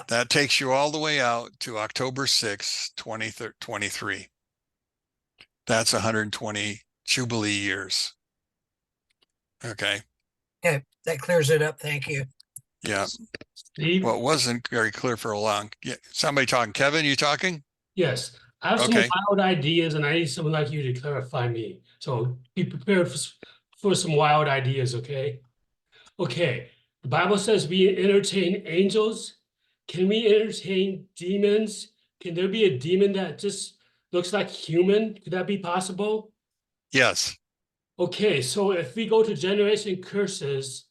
that takes you all the way out to October 6th, 2023. That's 120 Jubilee years. Okay. okay, that clears it up. Thank you. Yeah. Steve, Well, it wasn't very clear for a long. Yeah. Somebody talking. Kevin, you talking? yes, I have some Okay. wild ideas and I need someone like you to clarify me. So be prepared for some wild ideas, okay? Okay, the Bible says we entertain angels. Can we entertain demons? Can there be a demon that just looks like human? Could that be possible? Yes. Okay, so if we go to generation curses,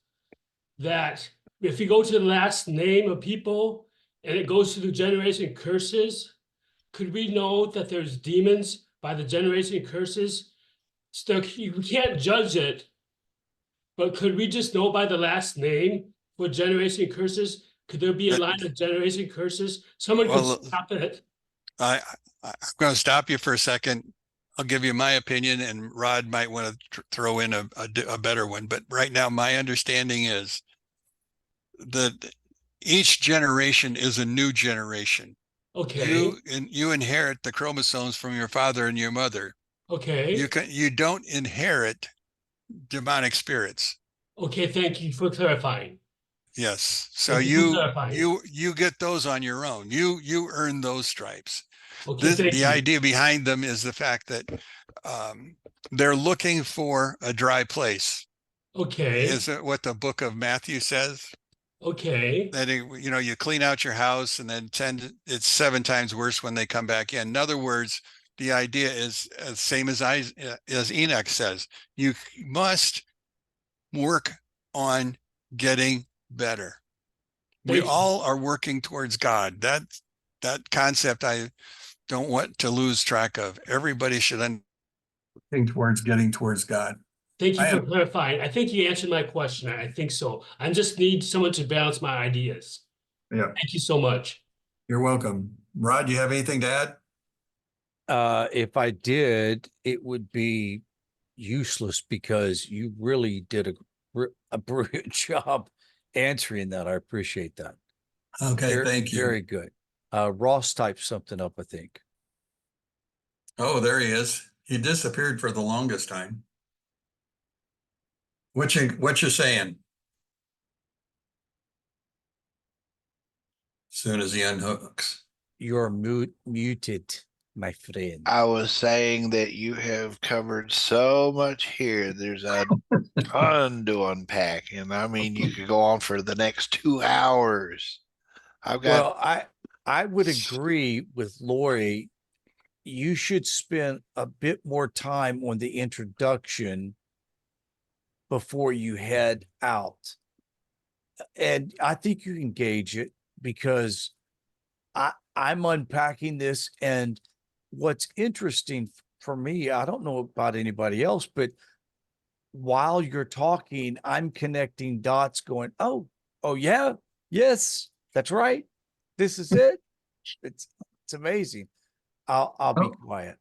that if we go to the last name of people and it goes to the generation curses, could we know that there's demons by the generation curses? Still, we can't judge it, but could we just know by the last name what generation curses? Could there be a line of generation curses? Someone could Well, stop it. I'm going to stop you for a second. I'll give you my opinion, and Rod might want to throw in a better one. But right now, my understanding is that each generation is a new generation. Okay, You inherit the chromosomes from your father and your mother. okay, You don't inherit demonic spirits. okay. Thank you for clarifying. Yes. So Thank you for clarifying. you get those on your own. You earn those stripes. Okay, thank The you. idea behind them is the fact that they're looking for a dry place. Okay, Is it what the book of Matthew says? okay, That you clean out your house and then it's 7 times worse when they come back in. In other words, the idea is same as Enoch says. You must work on getting better. We thank you. all are working towards God. That concept I don't want to lose track of. Everybody should working towards getting towards God. Thank you I for am. clarifying. I think you answered my question. I think so. I just need someone to balance my ideas. Yeah, Thank you so much. you're welcome. Rod, do you have anything to add? If I did, it would be useless because you really did a brilliant job answering that. I appreciate that. Okay, thank you. Very good. Ross typed something up, I think. Oh, there he is. He disappeared for the longest time. What you saying? Soon as he unhooks. You're muted, my friend. I was saying that you have covered so much here. There's a ton to unpack. And I mean, you could go on for the next 2 hours. I've got, Well, I would agree with Lori. You should spend a bit more time on the introduction before you head out. And I think you can gauge it because I'm unpacking this, and what's interesting for me, I don't know about anybody else, but while you're talking, I'm connecting dots going, oh yeah, yes, that's right. This is it. It's amazing. I'll be quiet.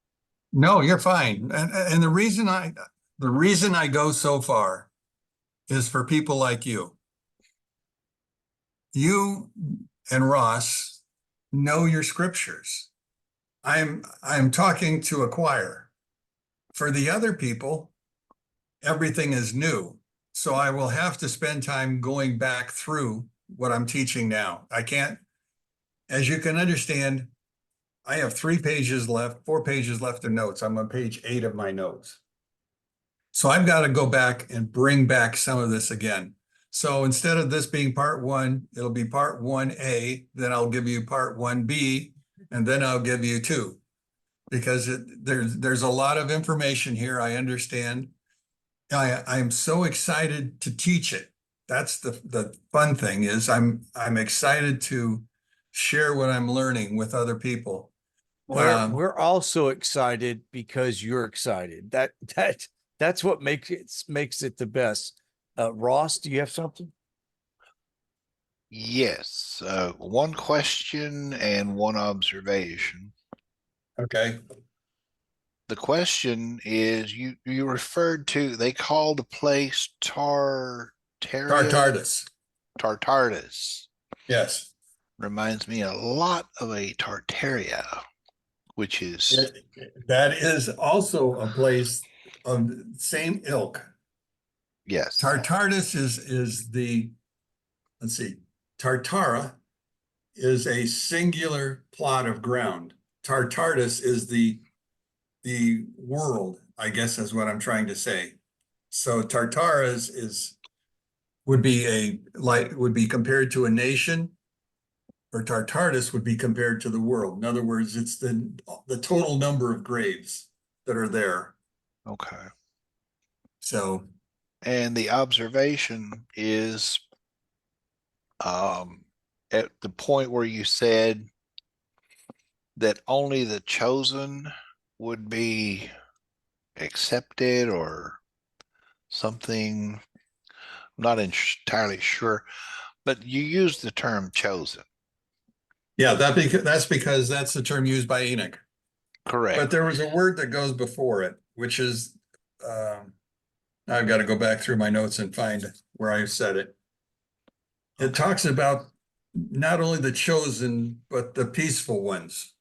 No, you're fine. And the reason I go so far is for people like you. You and Ross know your scriptures. I'm talking to a choir. For the other people, everything is new. So I will have to spend time going back through what I'm teaching now. I can't, as you can understand, I have 4 pages left of notes. I'm on page 8 of my notes. So I've got to go back and bring back some of this again. So instead of this being part 1, it'll be part 1A, then I'll give you part 1B, and then I'll give you 2. Because there's a lot of information here, I understand. I'm so excited to teach it. That's the fun thing is I'm excited to share what I'm learning with other people. We're also excited because you're excited. That's what makes it the best. Ross, do you have something? yes, one question and one observation. Okay. the question is, you referred to, they call the place Tartardus. Tartardus. Yes. Reminds me a lot of a Tartaria, which is That is also a place of the same ilk. yes. Tartardus is the, let's see, Tartara is a singular plot of ground. Tartardus is the world, I guess is what I'm trying to say. So Tartara would be compared to a nation, or Tartardus would be compared to the world. In other words, it's the total number of graves that are there. Okay. So And the observation is at the point where you said that only the chosen would be accepted or something. I'm not entirely sure, but you used the term chosen. yeah, that's because that's the term used by Enoch. Correct. But there was a word that goes before it, which is, I've got to go back through my notes and find where I said it. It talks about not only the chosen, but the peaceful ones.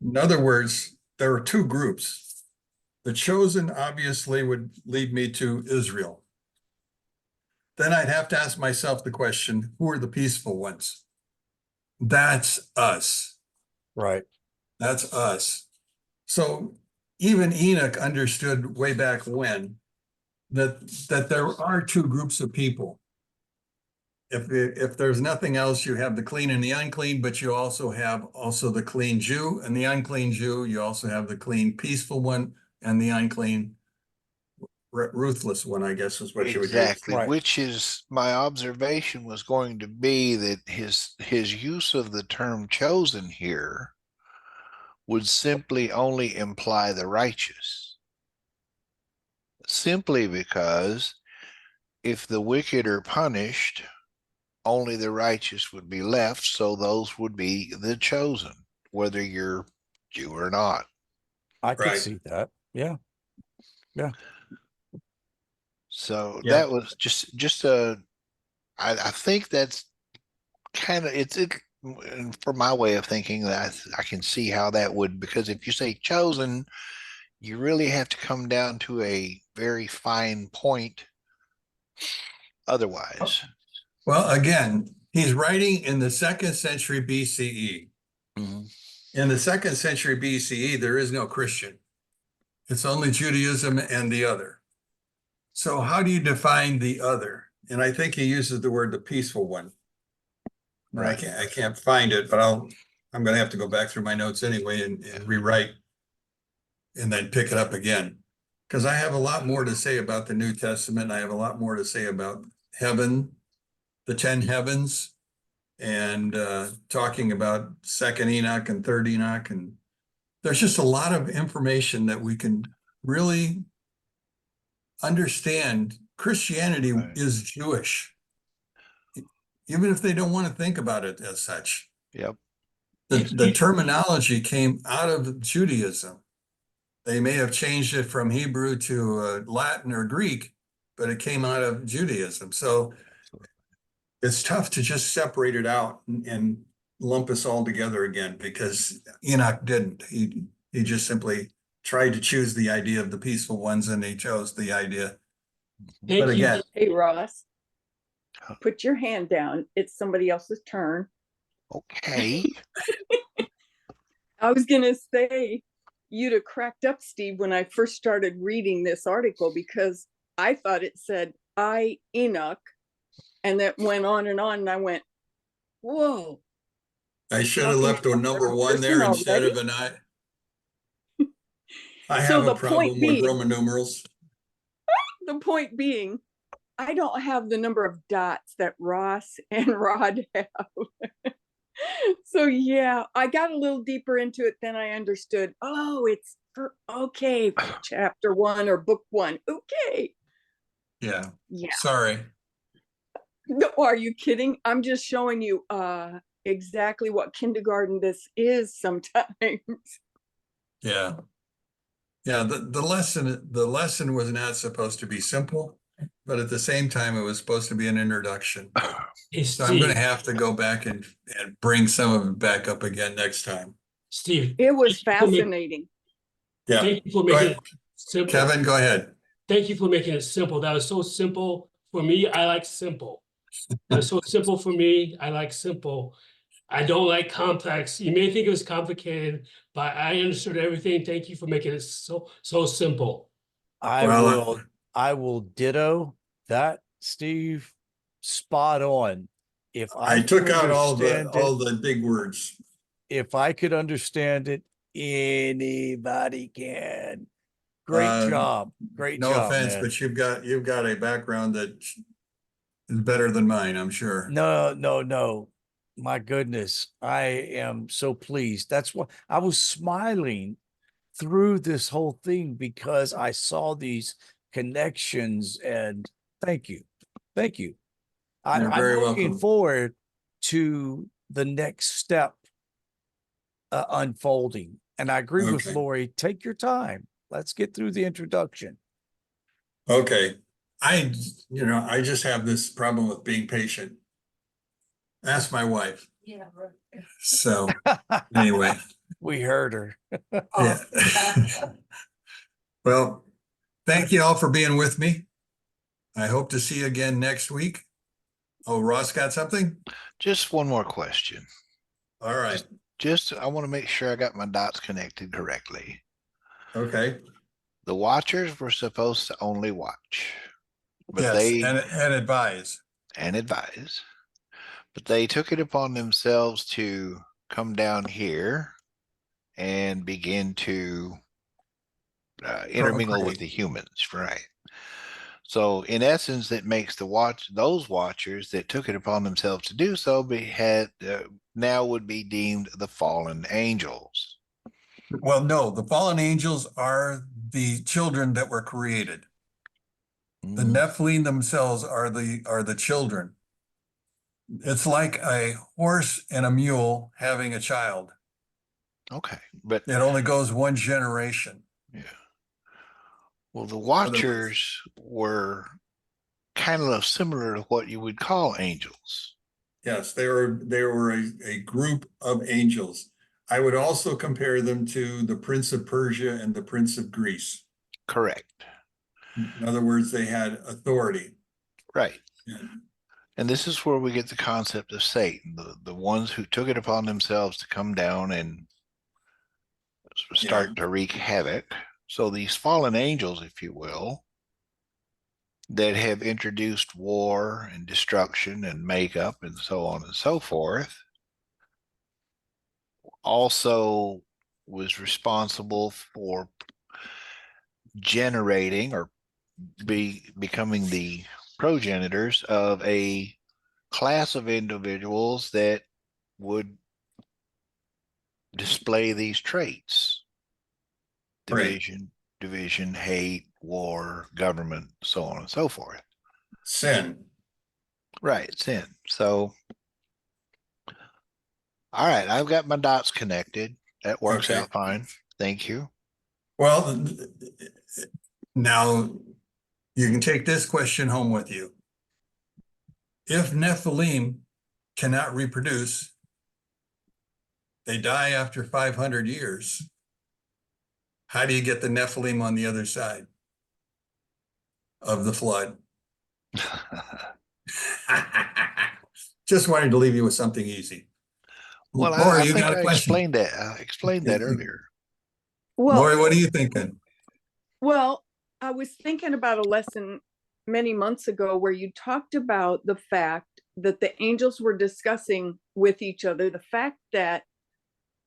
In other words, there are two groups. The chosen obviously would lead me to Israel. Then I'd have to ask myself the question, who are the peaceful ones? That's us. Right. That's us. So even Enoch understood way back when that there are two groups of people. If there's nothing else, you have the clean and the unclean, but you also have the clean Jew and the unclean Jew. You also have the clean, peaceful one and the unclean, ruthless one, I guess is what you would use. Exactly, Right. which is my observation was going to be that his use of the term chosen here would simply only imply the righteous. Simply because if the wicked are punished, only the righteous would be left, so those would be the chosen, whether you're Jew or not. I could Right. see that. Yeah. So Yeah. that was just a, I think that's kind of, it for my way of thinking, that I can see how that would, because if you say chosen, you really have to come down to a very fine point otherwise. Well, again, he's writing in the 2nd century BCE. Mhm. In the 2nd century BCE, there is no Christian. It's only Judaism and the other. So how do you define the other? And I think he uses the word the peaceful one. Right. I can't find it, but I'm gonna have to go back through my notes anyway and rewrite and then pick it up again. Because I have a lot more to say about the New Testament. I have a lot more to say about heaven, the 10 heavens, and talking about 2nd Enoch and 3rd Enoch. And there's just a lot of information that we can really understand. Christianity Right. is Jewish, even if they don't want to think about it as such. Yep. The terminology came out of Judaism. They may have changed it from Hebrew to Latin or Greek, but it came out of Judaism. So it's tough to just separate it out and lump us all together again, because Enoch didn't. He just simply tried to choose the idea of the peaceful ones, and he chose the idea. Thank But you. again, Hey, Ross, Huh. put your hand down. It's somebody else's turn. Okay. I was gonna say, you'd have cracked up, Steve, when I first started reading this article, because I thought it said I, Enoch, and that went on, and I went, whoa. I should have left a number one there instead of an I. I So have a the problem point with being- Roman numerals. The point being, I don't have the number of dots that Ross and Rod have. So yeah, I got a little deeper into it than I understood. Oh, it's for chapter 1 or book 1. Okay. Yeah, Yeah. sorry. No, are you kidding? I'm just showing you exactly what kindergarten this is sometimes. Yeah. Yeah, the lesson was not supposed to be simple, but at the same time, it was supposed to be an introduction. Hey, So I'm gonna Steve, have to go back and bring some of it back up again next time. Steve, It was thank you for fascinating. Yeah, thank you for Go making ahead. it simple. Kevin, go ahead. Thank you for making it simple. That was so simple for me. I like simple. That was so simple for me. I like simple. I don't like complex. You may think it was complicated, but I understood everything. Thank you for making it so simple. Well, I will ditto that, Steve. Spot on. If I could took out understand all it, the big words. if I could understand it, anybody can. Great Uh, job. Great No job, offense, man. but you've got a background that is better than mine, I'm sure. No, no, no. My goodness. I am so pleased. That's what I was smiling through this whole thing because I saw these connections and thank you. Thank you. You're I'm very looking welcome. forward to the next step unfolding. And I agree with Okay. Lori. Take your time. Let's get through the introduction. Okay, I just have this problem with being patient. Ask my wife. Yeah. So anyway, We heard her. Oh, yeah. Well, thank you all for being with me. I hope to see you again next week. Oh, Ross got something? Just one more question. All right, I want to make sure I got my dots connected correctly. okay. The watchers were supposed to only watch, but Yes, they and advise. and advise, but they took it upon themselves to come down here and begin to intermingle with Procreate. the humans, right? So in essence, that makes those watchers that took it upon themselves to do so now would be deemed the fallen angels. Well, no, the fallen angels are the children that were created. The Mm, Nephilim themselves are the children. It's like a horse and a mule having a child. okay, but It only goes one generation. yeah. Well, the watchers were kind of similar to what you would call angels. Yes, they were a group of angels. I would also compare them to the Prince of Persia and the Prince of Greece. Correct. In other words, they had authority. Right. Yeah. And this is where we get the concept of Satan, the ones who took it upon themselves to come down and start to wreak havoc. So these fallen angels, if you will, that have introduced war and destruction and makeup and so on and so forth, also was responsible for generating or becoming the progenitors of a class of individuals that would display these traits: Right. division, hate, war, government, so on and so forth. Sin. Right, sin. So, all right, I've got my dots connected. That works Okay. out fine. Thank you. Well, now you can take this question home with you. If Nephilim cannot reproduce, they die after 500 years. How do you get the Nephilim on the other side of the flood? Just wanted to leave you with something easy. Well, Lori, I you think got a I question? explained that. I explained that earlier. Well, Lori, what are you thinking? well, I was thinking about a lesson many months ago where you talked about the fact that the angels were discussing with each other the fact that,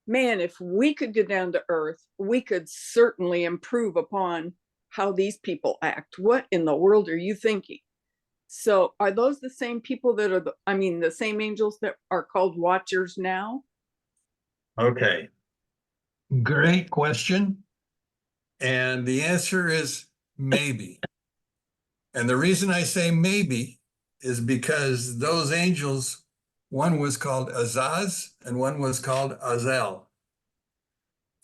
man, if we could get down to earth, we could certainly improve upon how these people act. What in the world are you thinking? So are those the same people that are the same angels that are called watchers now? Okay. Great question. And the answer is maybe. And the reason I say maybe is because those angels, one was called Azaz and one was called Azel.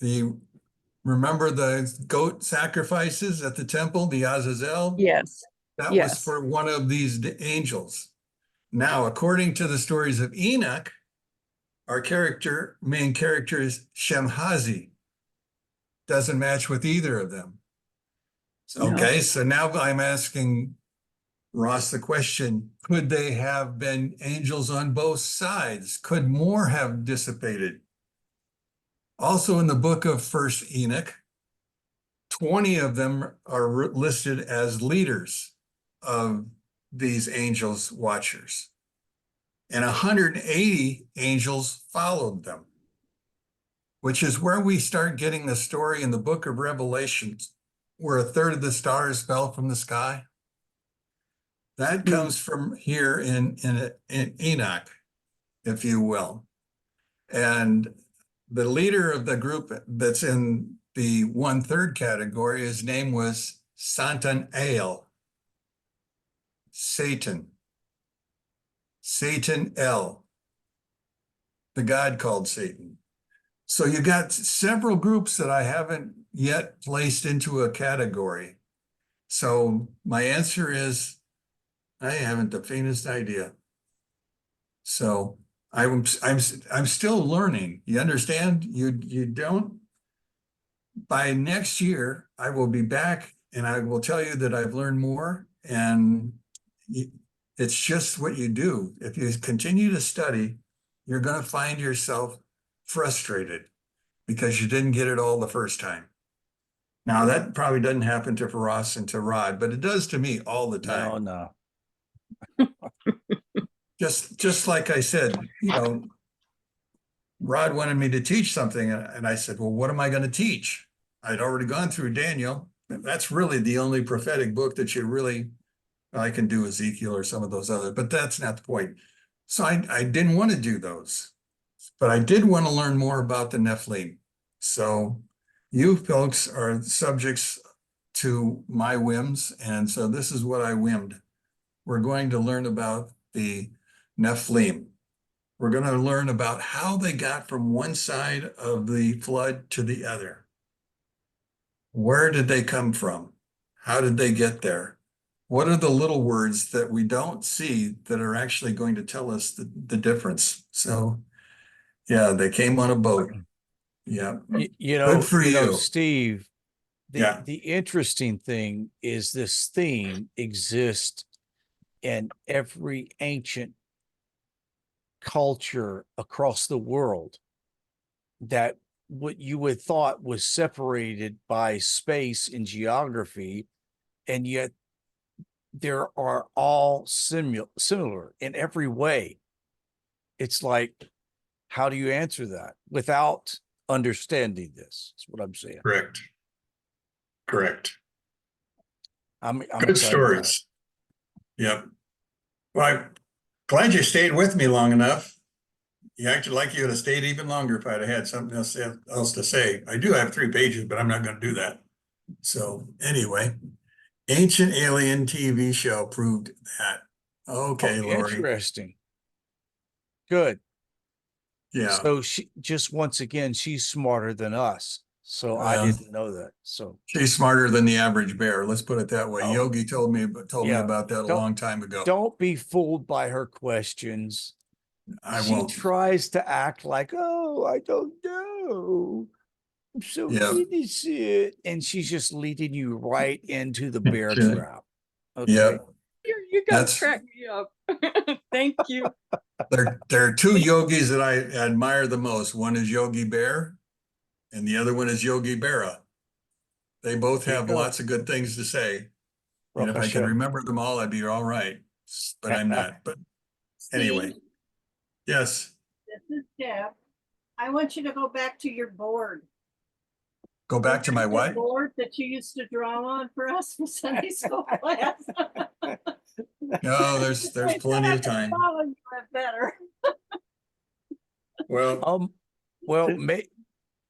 The Remember the goat sacrifices at the temple, the Azazel? Yes. That was yes. for one of these angels. Now, according to the stories of Enoch, our main character is Shemhazi. Doesn't match with either of them. No. Okay, so now I'm asking Ross the question, could they have been angels on both sides? Could more have dissipated? Also in the book of First Enoch, 20 of them are listed as leaders of these angels watchers. And 180 angels followed them, which is where we start getting the story in the book of Revelation, where a third of the stars fell from the sky. That comes from here in Enoch, if you will. And the leader of the group that's in the 1/3 category, his name was Satan-El. Satan. Satan-El. The God called Satan. So you got several groups that I haven't yet placed into a category. So my answer is, I haven't the faintest idea. So I'm still learning. You understand? You don't. By next year, I will be back and I will tell you that I've learned more. And it's just what you do. If you continue to study, you're going to find yourself frustrated because you didn't get it all the first time. Now that probably doesn't happen to Ross and to Rod, but it does to me all the time. No. Just like I said, Rod wanted me to teach something, and I said, well, what am I going to teach? I'd already gone through Daniel. That's really the only prophetic book that I can do Ezekiel or some of those other, but that's not the point. So I didn't want to do those, but I did want to learn more about the Nephilim. So you folks are subjects to my whims, and so this is what I whimmed. We're going to learn about the Nephilim. We're going to learn about how they got from one side of the flood to the other. Where did they come from? How did they get there? What are the little words that we don't see that are actually going to tell us the difference? So, yeah, they came on a boat. Yeah. Good for you. Steve, Yeah. the interesting thing is this theme exists in every ancient culture across the world, that what you would thought was separated by space and geography, and yet there are all similar in every way. It's like, how do you answer that without understanding this? That's what I'm saying. Correct. I'm Good excited about it. stories. Yep. Well, I'm glad you stayed with me long enough. You acted like you would have stayed even longer if I'd have had something else to say. I do have 3 pages, but I'm not going to do that. So anyway, Ancient Alien TV show proved that. Okay, Lori. Interesting. Good. Yeah. So she just, once again, she's smarter than us. So I didn't know that. So She's smarter than the average bear. Let's put it that way. Oh. Yogi told me Yeah. about that a Don't- long time ago. don't be fooled by her questions. I won't. She tries to act like, oh, I don't know. I'm so Yeah. innocent. And she's just leading you right into the bear Yeah. trap. Okay. Yeah. You That's- guys crack me up. Thank you. There are 2 yogis that I admire the most. One is Yogi Bear, and the other one is Yogi Berra. They both There you have go. lots of good things to say. And if I could remember them all, I'd be all right. But I'm not. But anyway, Steve, yes, this is Deb. I want you to go back to your board. go back to my The what? Board that you used to draw on for us for Sunday school class. No, there's plenty of time. Follow you better. Well, Well, may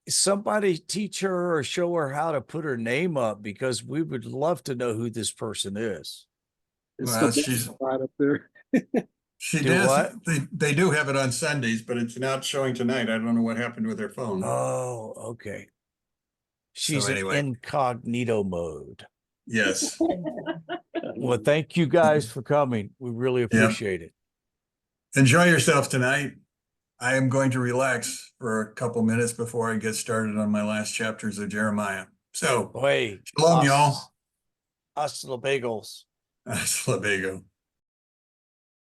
somebody teach her or show her how to put her name up, because we would love to know who this person is. well, she's Right up there. she Do does. what? They do have it on Sundays, but it's not showing tonight. I don't know what happened with their phone. Oh, okay. She's in anyway. incognito mode. Yes. Well, thank you guys for coming. We really appreciate it. Enjoy yourself tonight. I am going to relax for a couple minutes before I get started on my last chapters of Jeremiah. So, Hey, shalom, y'all. hasta los bagels. Hasta luego.